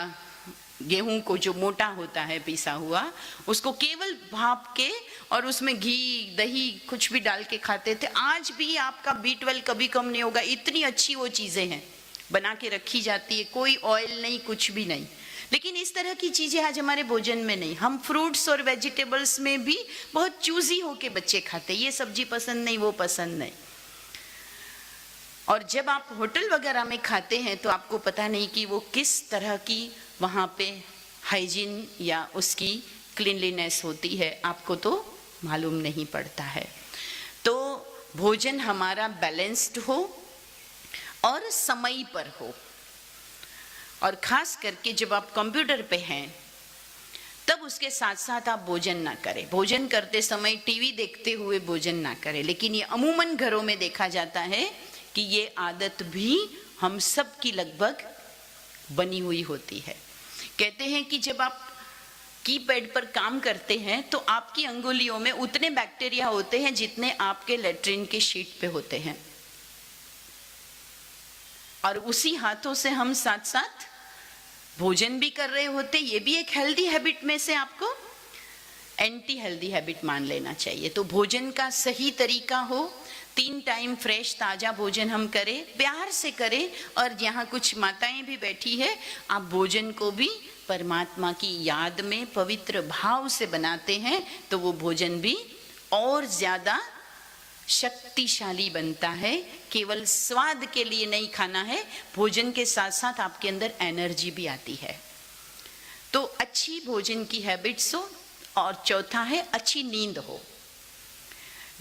गेहूं को जो मोटा होता है पिसा हुआ, उसको केवल भाप के और उसमें घी दही कुछ भी डाल के खाते थे। आज भी आपका B12 कभी कम नहीं होगा, इतनी अच्छी वो चीजें हैं, बना के रखी जाती है, कोई ऑयल नहीं, कुछ भी नहीं। लेकिन इस तरह की चीजें आज हमारे भोजन में नहीं। हम फ्रूट्स और वेजिटेबल्स में भी बहुत चूजी होके बच्चे खाते, ये सब्जी पसंद नहीं, वो पसंद नहीं। और जब आप होटल वगैरह में खाते हैं तो आपको पता नहीं कि वो किस तरह की वहाँ पे हाइजीन या उसकी क्लीनलीनेस होती है, आपको तो मालूम नहीं पड़ता है। तो भोजन हमारा बैलेंस्ड हो और समय पर हो। और खास करके जब आप कंप्यूटर पे हैं तब उसके साथ साथ आप भोजन ना करें। भोजन करते समय टीवी देखते हुए भोजन ना करें। लेकिन ये अमूमन घरों में देखा जाता है कि ये आदत भी हम सब की लगभग बनी हुई होती है। कहते हैं कि जब आप कीपैड पर काम करते हैं तो आपकी अंगुलियों में उतने बैक्टीरिया होते हैं जितने आपके लेट्रिन की शीट पे होते हैं। और उसी हाथों से हम साथ साथ भोजन भी कर रहे होते। ये भी एक हेल्दी हैबिट में से आपको एंटी हेल्दी हैबिट मान लेना चाहिए। तो भोजन का सही तरीका हो, 3 टाइम फ्रेश ताजा भोजन हम करें, प्यार से करें। और यहाँ कुछ माताएं भी बैठी है, आप भोजन को भी परमात्मा की याद में पवित्र भाव से बनाते हैं तो वो भोजन भी और ज्यादा शक्तिशाली बनता है। केवल स्वाद के लिए नहीं खाना है, भोजन के साथ साथ आपके अंदर एनर्जी भी आती है। तो अच्छी भोजन की हैबिट्स हो। और चौथा है अच्छी नींद हो।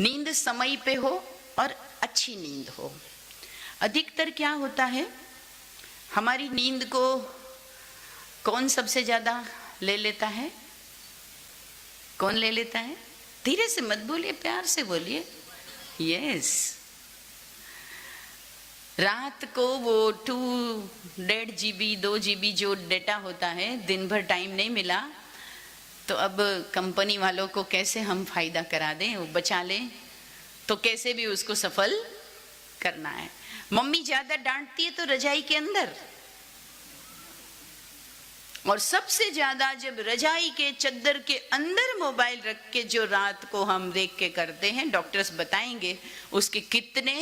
नींद समय पे हो और अच्छी नींद हो। अधिकतर क्या होता है, हमारी नींद को कौन सबसे ज्यादा ले लेता है? कौन ले लेता है? धीरे से मत बोलिए, प्यार से बोलिए। यस, रात को वो 1.5 GB 2 GB जो डेटा होता है, दिन भर टाइम नहीं मिला तो अब कंपनी वालों को कैसे हम फायदा करा दें, वो बचा लें, तो कैसे भी उसको सफल करना है। मम्मी ज्यादा डांटती है तो रजाई के अंदर, और सबसे ज्यादा जब रजाई के चद्दर के अंदर मोबाइल रख के जो रात को हम देख के करते हैं, डॉक्टर्स बताएंगे उसके कितने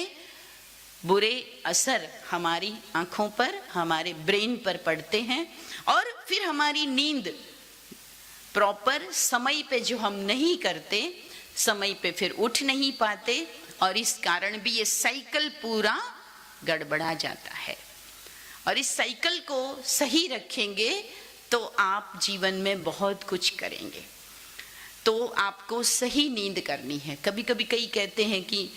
बुरे असर हमारी आंखों पर, हमारे ब्रेन पर पड़ते हैं। और फिर हमारी नींद प्रॉपर समय पे जो हम नहीं करते, समय पे फिर उठ नहीं पाते, और इस कारण भी ये साइकिल पूरा गड़बड़ा जाता है। और इस साइकिल को सही रखेंगे तो आप जीवन में बहुत कुछ करेंगे। तो आपको सही नींद करनी है। कभी कभी कई कहते हैं कि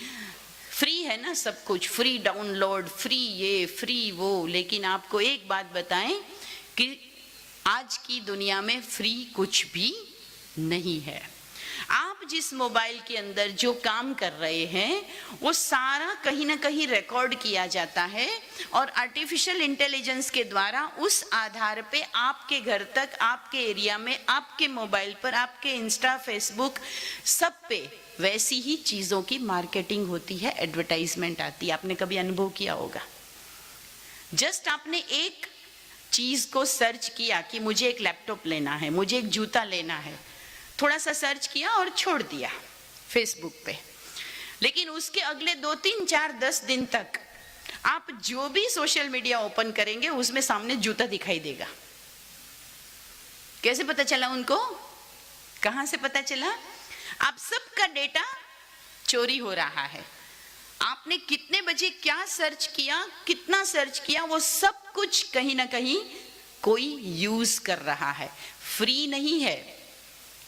फ्री है ना सब कुछ, फ्री डाउनलोड, फ्री ये फ्री वो, लेकिन आपको एक बात बताएं कि आज की दुनिया में फ्री कुछ भी नहीं है। आप जिस मोबाइल के अंदर जो काम कर रहे हैं वो सारा कहीं ना कहीं रिकॉर्ड किया जाता है, और आर्टिफिशियल इंटेलिजेंस के द्वारा उस आधार पे आपके घर तक, आपके एरिया में, आपके मोबाइल पर, आपके इंस्टा, फेसबुक, सब पे वैसी ही चीजों की मार्केटिंग होती है, एडवर्टाइजमेंट आती है। आपने कभी अनुभव किया होगा। जस्ट आपने एक चीज को सर्च किया कि मुझे एक लैपटॉप लेना है, मुझे एक जूता लेना है, थोड़ा सा सर्च किया और छोड़ दिया फेसबुक पे, लेकिन उसके अगले 2, 3, 4, 10 दिन तक आप जो भी सोशल मीडिया ओपन करेंगे उसमें सामने जूता दिखाई देगा। कैसे पता चला उनको? कहां से पता चला? आप सबका डेटा चोरी हो रहा है। आपने कितने बजे क्या सर्च किया, कितना सर्च किया, वो सब कुछ कहीं ना कहीं कोई यूज कर रहा है। फ्री नहीं है,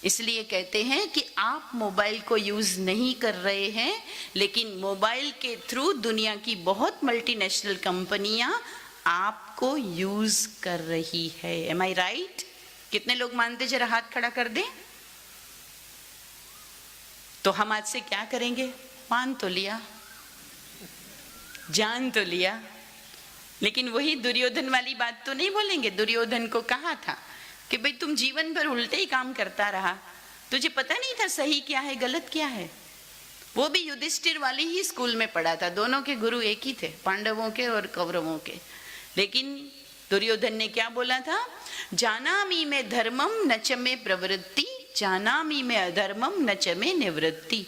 इसलिए कहते हैं कि आप मोबाइल को यूज नहीं कर रहे हैं, लेकिन मोबाइल के थ्रू दुनिया की बहुत मल्टीनेशनल कंपनियां आपको यूज कर रही है। एम आई राइट? कितने लोग मानते? जरा हाथ खड़ा कर दें। तो हम आज से क्या करेंगे? मान तो लिया, जान तो लिया, लेकिन वही दुर्योधन वाली बात तो नहीं बोलेंगे। दुर्योधन को कहा था कि भाई तुम जीवन भर उल्टे ही काम करता रहा, तुझे पता नहीं था सही क्या है गलत क्या है। वो भी युधिष्ठिर वाली ही स्कूल में पढ़ा था, दोनों के गुरु एक ही थे, पांडवों के और कौरवों के। लेकिन दुर्योधन ने क्या बोला था? जानामि में धर्मम न च में प्रवृत्ति, जानामि में अधर्मम न च में निवृत्ति।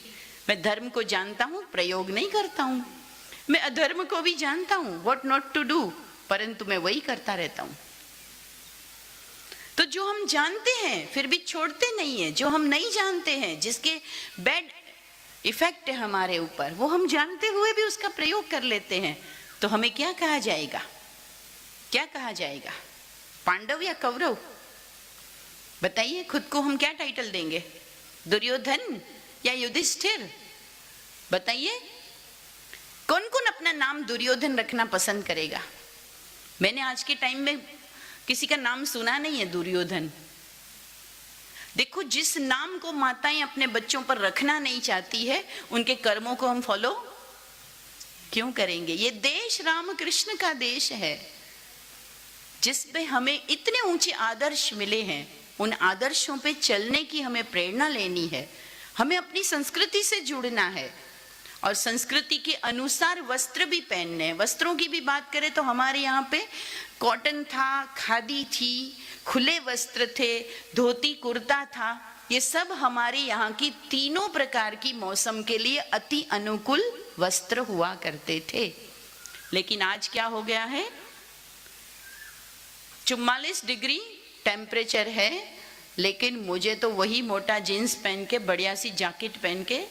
मैं धर्म को जानता हूं, प्रयोग नहीं करता हूं। मैं अधर्म को भी जानता हूं, व्हाट नॉट टू डू, परंतु मैं वही करता रहता हूं। तो जो हम जानते हैं फिर भी छोड़ते नहीं है, जो हम नहीं जानते हैं, जिसके बैड इफेक्ट है हमारे ऊपर, वो हम जानते हुए भी उसका प्रयोग कर लेते हैं, तो हमें क्या कहा जाएगा? क्या कहा जाएगा? पांडव या कौरव? बताइए, खुद को हम क्या टाइटल देंगे? दुर्योधन या युधिष्ठिर? बताइए, कौन कौन अपना नाम दुर्योधन रखना पसंद करेगा? मैंने आज के टाइम में किसी का नाम सुना नहीं है दुर्योधन। देखो, जिस नाम को माताएं अपने बच्चों पर रखना नहीं चाहती है, उनके कर्मों को हम फॉलो क्यों करेंगे? ये देश रामकृष्ण का देश है, जिसपे हमें इतने ऊंचे आदर्श मिले हैं। उन आदर्शों पे चलने की हमें प्रेरणा लेनी है। हमें अपनी संस्कृति से जुड़ना है और संस्कृति के अनुसार वस्त्र भी पहनने हैं। वस्त्रों की भी बात करें तो हमारे यहाँ पे कॉटन था, खादी थी, खुले वस्त्र थे, धोती कुर्ता था। ये सब हमारे यहाँ की तीनों प्रकार की मौसम के लिए अति अनुकूल वस्त्र हुआ करते थे। लेकिन आज क्या हो गया है? 44 डिग्री टेम्परेचर है, लेकिन मुझे तो वही मोटा जीन्स पहन के, बढ़िया सी जैकेट पहन के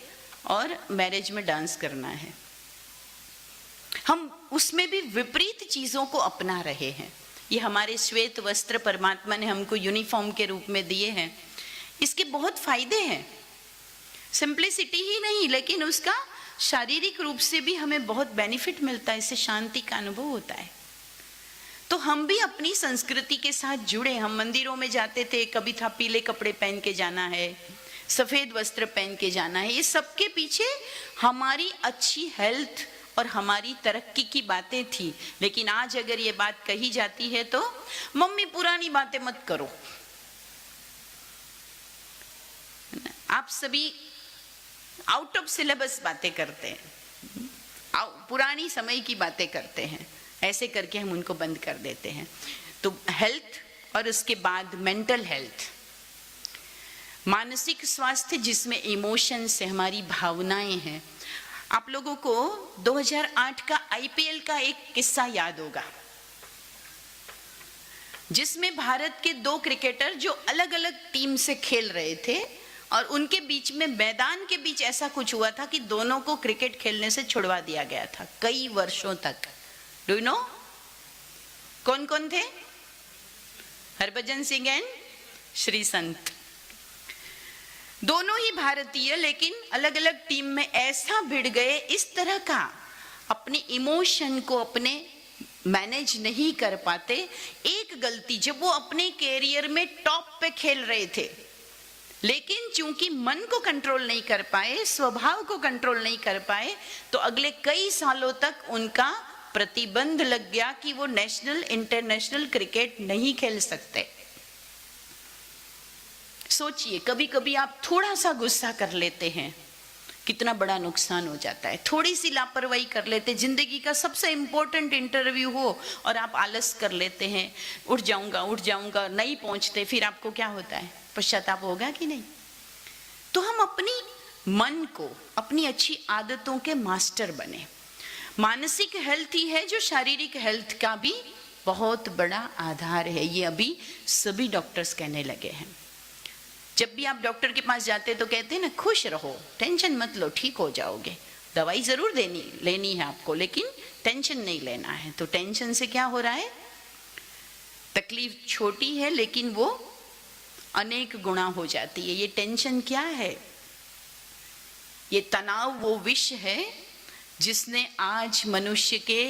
और मैरिज में डांस करना है। हम उसमें भी विपरीत चीजों को अपना रहे हैं। ये हमारे श्वेत वस्त्र परमात्मा ने हमको यूनिफॉर्म के रूप में दिए हैं। इसके बहुत फायदे हैं, सिंप्लिसिटी ही नहीं, लेकिन उसका शारीरिक रूप से भी हमें बहुत बेनिफिट मिलता है, इससे शांति का अनुभव होता है। तो हम भी अपनी संस्कृति के साथ जुड़े। हम मंदिरों में जाते थे, कभी था पीले कपड़े पहन के जाना है, सफेद वस्त्र पहन के जाना है। ये सबके पीछे हमारी अच्छी हेल्थ और हमारी तरक्की की बातें थी। लेकिन आज अगर ये बात कही जाती है तो मम्मी पुरानी बातें मत करो। आप सभी आउट ऑफ सिलेबस बातें करते हैं, पुरानी समय की बातें करते हैं, ऐसे करके हम उनको बंद कर देते हैं। तो हेल्थ और उसके बाद मेंटल हेल्थ, मानसिक स्वास्थ्य, जिसमें इमोशन से हमारी भावनाएं हैं। आप लोगों को 2008 का आईपीएल का एक किस्सा याद होगा, जिसमें भारत के 2 क्रिकेटर जो अलग अलग टीम से खेल रहे थे और उनके बीच में, मैदान के बीच ऐसा कुछ हुआ था कि दोनों को क्रिकेट खेलने से छुड़वा दिया गया था कई वर्षों तक। डू यू नो कौन कौन थे? हरभजन सिंह एंड श्री संत। दोनों ही भारतीय, लेकिन अलग अलग टीम में ऐसा भिड़ गए, इस तरह का अपने इमोशन को अपने मैनेज नहीं कर पाते। एक गलती, जब वो अपने कैरियर में टॉप पे खेल रहे थे, लेकिन चूंकि मन को कंट्रोल नहीं कर पाए, स्वभाव को कंट्रोल नहीं कर पाए, तो अगले कई सालों तक उनका प्रतिबंध लग गया कि वो नेशनल इंटरनेशनल क्रिकेट नहीं खेल सकते। सोचिए, कभी कभी आप थोड़ा सा गुस्सा कर लेते हैं, कितना बड़ा नुकसान हो जाता है। थोड़ी सी लापरवाही कर लेते, जिंदगी का सबसे इंपॉर्टेंट इंटरव्यू हो और आप आलस कर लेते हैं, उठ जाऊंगा, नहीं पहुंचते, फिर आपको क्या होता है? पश्चाताप होगा कि नहीं? तो हम अपनी मन को, अपनी अच्छी आदतों के मास्टर बने। मानसिक हेल्थ ही है जो शारीरिक हेल्थ का भी बहुत बड़ा आधार है। ये अभी सभी डॉक्टर्स कहने लगे हैं। जब भी आप डॉक्टर के पास जाते हैं तो कहते हैं ना, खुश रहो, टेंशन मत लो, ठीक हो जाओगे। दवाई जरूर लेनी है आपको, लेकिन टेंशन नहीं लेना है। तो टेंशन से क्या हो रहा है? तकलीफ छोटी है, लेकिन वो अनेक गुणा हो जाती है। ये टेंशन क्या है? ये तनाव वो विष है जिसने आज मनुष्य के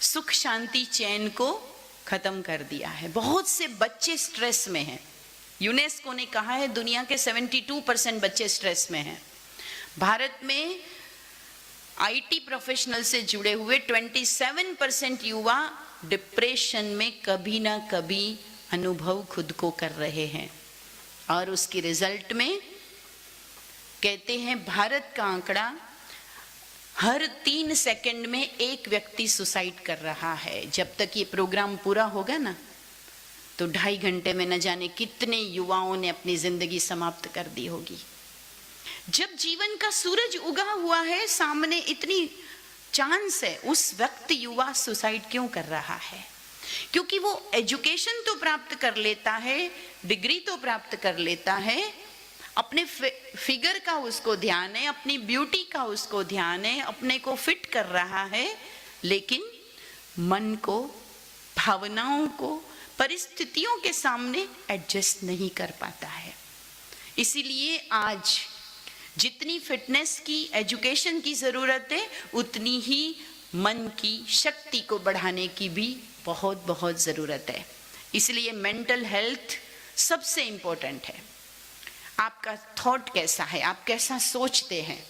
सुख शांति चैन को खत्म कर दिया है। बहुत से बच्चे स्ट्रेस में हैं। यूनेस्को ने कहा है दुनिया के 72% बच्चे स्ट्रेस में हैं। भारत में आईटी प्रोफेशनल से जुड़े हुए 27% युवा डिप्रेशन में कभी ना कभी अनुभव खुद को कर रहे हैं। और उसके रिजल्ट में कहते हैं भारत का आंकड़ा हर 3 सेकंड में एक व्यक्ति सुसाइड कर रहा है। जब तक ये प्रोग्राम पूरा होगा ना तो 2.5 घंटे में न जाने कितने युवाओं ने अपनी जिंदगी समाप्त कर दी होगी। जब जीवन का सूरज उगा हुआ है, सामने इतनी चांस है, उस वक्त युवा सुसाइड क्यों कर रहा है? क्योंकि वो एजुकेशन तो प्राप्त कर लेता है, डिग्री तो प्राप्त कर लेता है, अपने फिगर का उसको ध्यान है, अपनी ब्यूटी का उसको ध्यान है, अपने को फिट कर रहा है, लेकिन मन को, भावनाओं को, परिस्थितियों के सामने एडजस्ट नहीं कर पाता है। इसीलिए आज जितनी फिटनेस की, एजुकेशन की जरूरत है, उतनी ही मन की शक्ति को बढ़ाने की भी बहुत बहुत जरूरत है। इसलिए मेंटल हेल्थ सबसे इंपॉर्टेंट है। आपका थॉट कैसा है, आप कैसा सोचते हैं,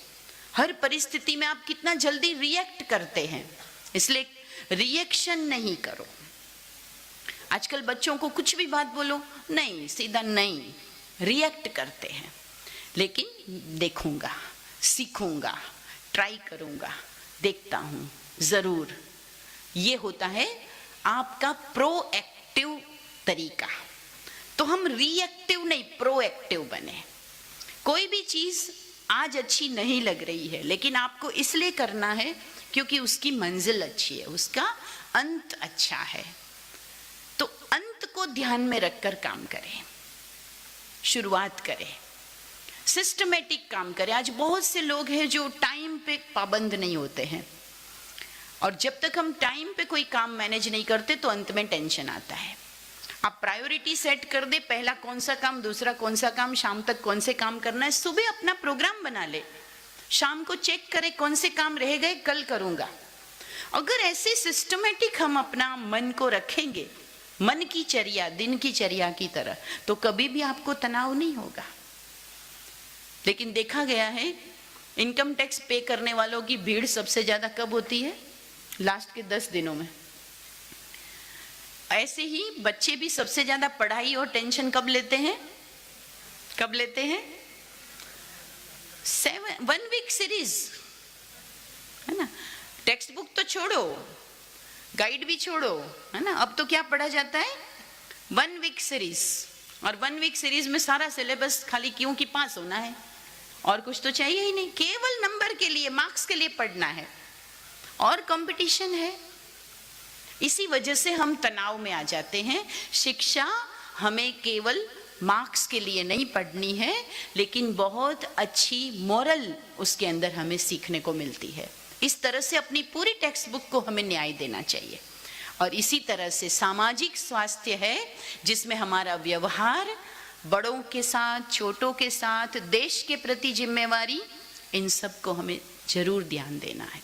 हर परिस्थिति में आप कितना जल्दी रिएक्ट करते हैं। इसलिए रिएक्शन नहीं करो। आजकल बच्चों को कुछ भी बात बोलो, नहीं, सीधा नहीं, रिएक्ट करते हैं। लेकिन देखूंगा, सीखूंगा, ट्राई करूंगा, देखता हूं, जरूर, ये होता है आपका प्रोएक्टिव तरीका। तो हम रिएक्टिव नहीं, प्रोएक्टिव बने। कोई भी चीज आज अच्छी नहीं लग रही है, लेकिन आपको इसलिए करना है क्योंकि उसकी मंजिल अच्छी है, उसका अंत अच्छा है। तो अंत को ध्यान में रखकर काम करें, शुरुआत करें, सिस्टमेटिक काम करें। आज बहुत से लोग हैं जो टाइम पे पाबंद नहीं होते हैं, और जब तक हम टाइम पे कोई काम मैनेज नहीं करते तो अंत में टेंशन आता है। आप प्रायोरिटी सेट कर दे, पहला कौन सा काम, दूसरा कौन सा काम, शाम तक कौन से काम करना है। सुबह अपना प्रोग्राम बना ले, शाम को चेक करे कौन से काम रह गए, कल करूंगा। अगर ऐसे सिस्टमेटिक हम अपना मन को रखेंगे, मन की चर्या, दिन की चर्या की तरह, तो कभी भी आपको तनाव नहीं होगा। लेकिन देखा गया है इनकम टैक्स पे करने वालों की भीड़ सबसे ज्यादा कब होती है? लास्ट के 10 दिनों में। ऐसे ही बच्चे भी सबसे ज्यादा पढ़ाई और टेंशन कब लेते हैं? कब लेते हैं? 1 वीक सीरीज, है ना। टेक्स्ट बुक तो छोड़ो, गाइड भी छोड़ो, है ना। अब तो क्या पढ़ा जाता है? 1 वीक सीरीज। और 1 वीक सीरीज में सारा सिलेबस खाली क्यों कि पास होना है, और कुछ तो चाहिए ही नहीं। केवल नंबर के लिए, मार्क्स के लिए पढ़ना है, और कंपटीशन है। इसी वजह से हम तनाव में आ जाते हैं। शिक्षा हमें केवल मार्क्स के लिए नहीं पढ़नी है, लेकिन बहुत अच्छी मोरल उसके अंदर हमें सीखने को मिलती है। इस तरह से अपनी पूरी टेक्स्ट बुक को हमें न्याय देना चाहिए। और इसी तरह से सामाजिक स्वास्थ्य है, जिसमें हमारा व्यवहार बड़ों के साथ, छोटों के साथ, देश के प्रति जिम्मेवारी, इन सब को हमें जरूर ध्यान देना है।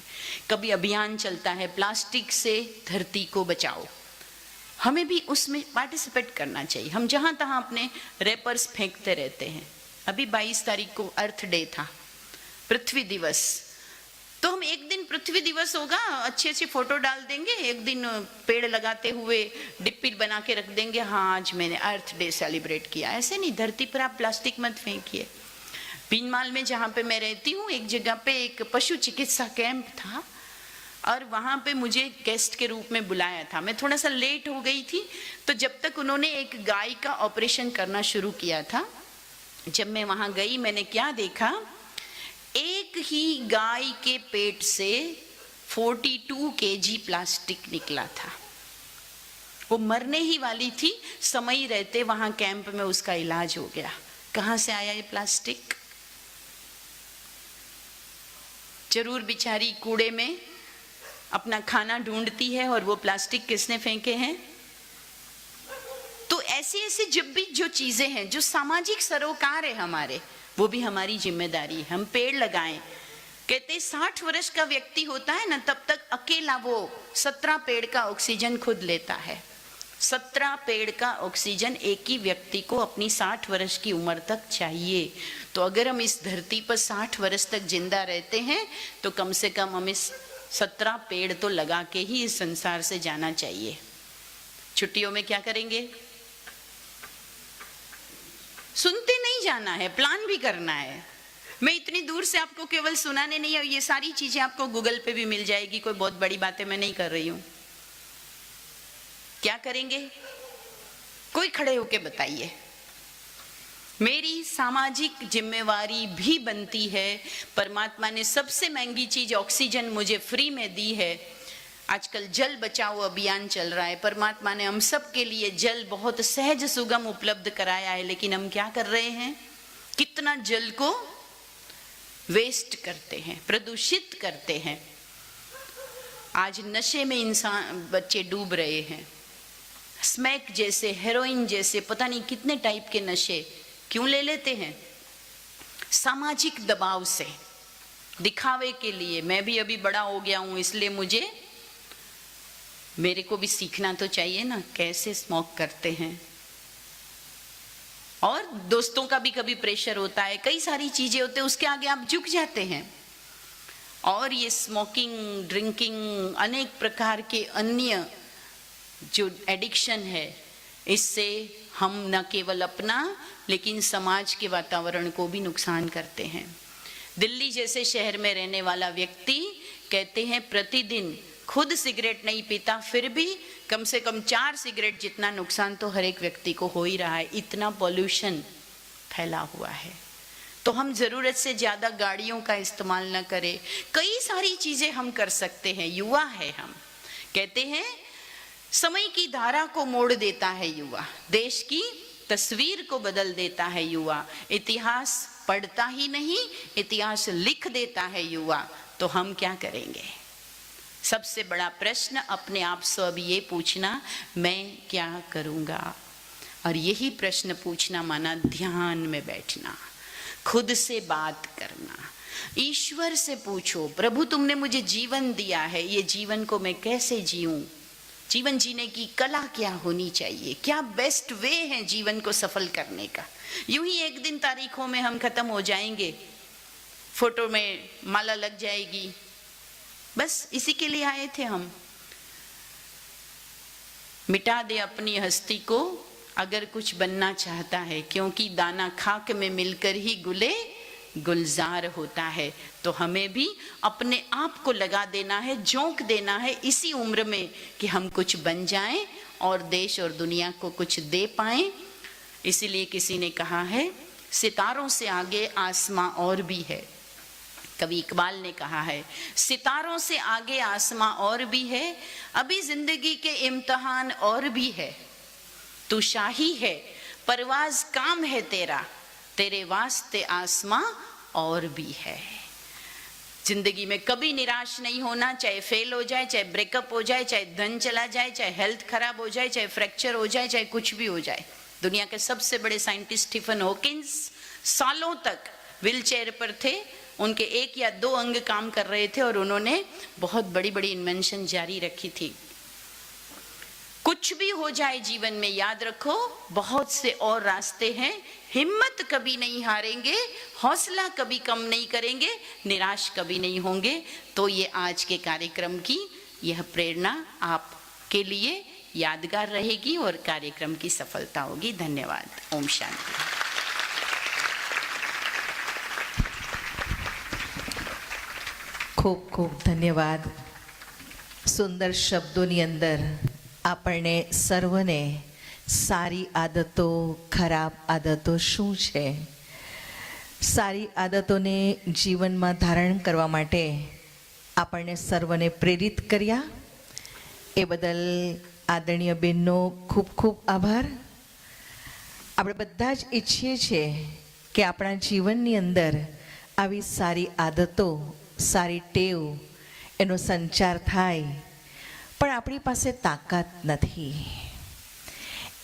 कभी अभियान चलता है प्लास्टिक से धरती को बचाओ, हमें भी उसमें पार्टिसिपेट करना चाहिए। हम जहां तहां अपने रैपर्स फेंकते रहते हैं। अभी 22 तारीख को अर्थ डे था, पृथ्वी दिवस। तो हम एक दिन पृथ्वी दिवस होगा, अच्छी अच्छी फोटो डाल देंगे, एक दिन पेड़ लगाते हुए डिप्पी बना के रख देंगे, हाँ आज मैंने अर्थ डे सेलिब्रेट किया। ऐसे नहीं, धरती पर आप प्लास्टिक मत फेंकिए। बीनमाल में जहाँ पे मैं रहती हूँ, एक जगह पे एक पशु चिकित्सा कैंप था, और वहाँ पे मुझे गेस्ट के रूप में बुलाया था। मैं थोड़ा सा लेट हो गई थी, तो जब तक उन्होंने एक गाय का ऑपरेशन करना शुरू किया था, जब मैं वहाँ गई, मैंने क्या देखा, एक ही गाय के पेट से 42 kg प्लास्टिक निकला था। वो मरने ही वाली थी, समय रहते वहां कैंप में उसका इलाज हो गया। कहां से आया ये प्लास्टिक? जरूर बेचारी कूड़े में अपना खाना ढूंढती है, और वो प्लास्टिक किसने फेंके हैं? तो ऐसे ऐसे ऐसे जब भी जो चीजें हैं, जो सामाजिक सरोकार है हमारे, वो भी हमारी जिम्मेदारी है। हम पेड़ लगाएं। कहते 60 वर्ष का व्यक्ति होता है ना, तब तक अकेला वो 17 पेड़ का ऑक्सीजन खुद लेता है। 17 पेड़ का ऑक्सीजन एक ही व्यक्ति को अपनी 60 वर्ष की उम्र तक चाहिए। तो अगर हम इस धरती पर 60 वर्ष तक जिंदा रहते हैं तो कम से कम हमें 17 पेड़ तो लगा के ही इस संसार से जाना चाहिए। छुट्टियों में क्या करेंगे? सुनते नहीं जाना है, प्लान भी करना है। मैं इतनी दूर से आपको केवल सुनाने नहीं, ये सारी चीजें आपको गूगल पे भी मिल जाएगी, कोई बहुत बड़ी बातें मैं नहीं कर रही हूं। क्या करेंगे? कोई खड़े होके बताइए। मेरी सामाजिक जिम्मेवारी भी बनती है। परमात्मा ने सबसे महंगी चीज ऑक्सीजन मुझे फ्री में दी है। आजकल जल बचाओ अभियान चल रहा है। परमात्मा ने हम सब के लिए जल बहुत सहज सुगम उपलब्ध कराया है, लेकिन हम क्या कर रहे हैं? कितना जल को वेस्ट करते हैं, प्रदूषित करते हैं। आज नशे में इंसान बच्चे डूब रहे हैं। स्मैक जैसे, हेरोइन जैसे, पता नहीं कितने टाइप के नशे क्यों ले लेते हैं? सामाजिक दबाव से, दिखावे के लिए। मैं भी अभी बड़ा हो गया हूं, इसलिए मेरे को भी सीखना तो चाहिए ना कैसे स्मोक करते हैं। और दोस्तों का भी कभी प्रेशर होता है, कई सारी चीजें होते हैं, उसके आगे आप झुक जाते हैं। और ये स्मोकिंग, ड्रिंकिंग, अनेक प्रकार के अन्य जो एडिक्शन है, इससे हम न केवल अपना लेकिन समाज के वातावरण को भी नुकसान करते हैं। दिल्ली जैसे शहर में रहने वाला व्यक्ति कहते हैं प्रतिदिन खुद सिगरेट नहीं पीता, फिर भी कम से कम 4 सिगरेट जितना नुकसान तो हर एक व्यक्ति को हो ही रहा है। इतना पॉल्यूशन फैला हुआ है। तो हम जरूरत से ज्यादा गाड़ियों का इस्तेमाल न करें। कई सारी चीजें हम कर सकते हैं। युवा है हम, कहते हैं समय की धारा को मोड़ देता है युवा, देश की तस्वीर को बदल देता है युवा। इतिहास पढ़ता ही नहीं, इतिहास लिख देता है युवा। तो हम क्या करेंगे? सबसे बड़ा प्रश्न अपने आप से अब ये पूछना, मैं क्या करूंगा? और यही प्रश्न पूछना माना ध्यान में बैठना, खुद से बात करना, ईश्वर से पूछो, प्रभु तुमने मुझे जीवन दिया है, ये जीवन को मैं कैसे जीऊं? जीवन जीने की कला क्या होनी चाहिए? क्या बेस्ट वे है जीवन को सफल करने का? यूं ही एक दिन तारीखों में हम खत्म हो जाएंगे, फोटो में माला लग जाएगी, बस इसी के लिए आए थे हम। मिटा दे अपनी हस्ती को अगर कुछ बनना चाहता है, क्योंकि दाना खाक में मिलकर ही गुले गुलजार होता है। तो हमें भी अपने आप को लगा देना है, झोंक देना है इसी उम्र में कि हम कुछ बन जाएं और देश और दुनिया को कुछ दे पाएं। इसीलिए किसी ने कहा है, सितारों से आगे आसमां और भी है। कवि इकबाल ने कहा है, सितारों से आगे आसमां और भी है, अभी जिंदगी के इम्तिहान और भी है। तू शाही है, परवाज काम है तेरा, तेरे वास्ते आसमां और भी है। जिंदगी में कभी निराश नहीं होना, चाहे फेल हो जाए, चाहे ब्रेकअप हो जाए, चाहे धन चला जाए, चाहे हेल्थ खराब हो जाए, चाहे फ्रैक्चर हो जाए, चाहे कुछ भी हो जाए। दुनिया के सबसे बड़े साइंटिस्ट स्टीफन हॉकिंस सालों तक व्हील चेयर पर थे। उनके 1 या 2 अंग काम कर रहे थे और उन्होंने बहुत बड़ी बड़ी इन्वेंशन जारी रखी थी। कुछ भी हो जाए जीवन में, याद रखो बहुत से और रास्ते हैं। हिम्मत कभी नहीं हारेंगे, हौसला कभी कम नहीं करेंगे, निराश कभी नहीं होंगे। तो ये आज के कार्यक्रम की यह प्रेरणा आपके लिए यादगार रहेगी और कार्यक्रम की सफलता होगी। धन्यवाद। ओम शांति।
ખૂબ ખૂબ ધન્યવાદ. સુંદર શબ્દોની અંદર આપણને સર્વને સારી આદતો, ખરાબ આદતો શું છે, સારી આદતોને જીવનમાં ધારણ કરવા માટે આપણને સર્વને પ્રેરિત કર્યા. એ બદલ આદરણીય બેનનો ખૂબ ખૂબ આભાર. આપણે બધા જ ઈચ્છીએ છીએ કે આપણા જીવનની અંદર આવી સારી આદતો, સારી ટેવ એનો સંચાર થાય, પણ આપણી પાસે તાકાત નથી.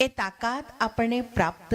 એ તાકાત આપણને પ્રાપ્ત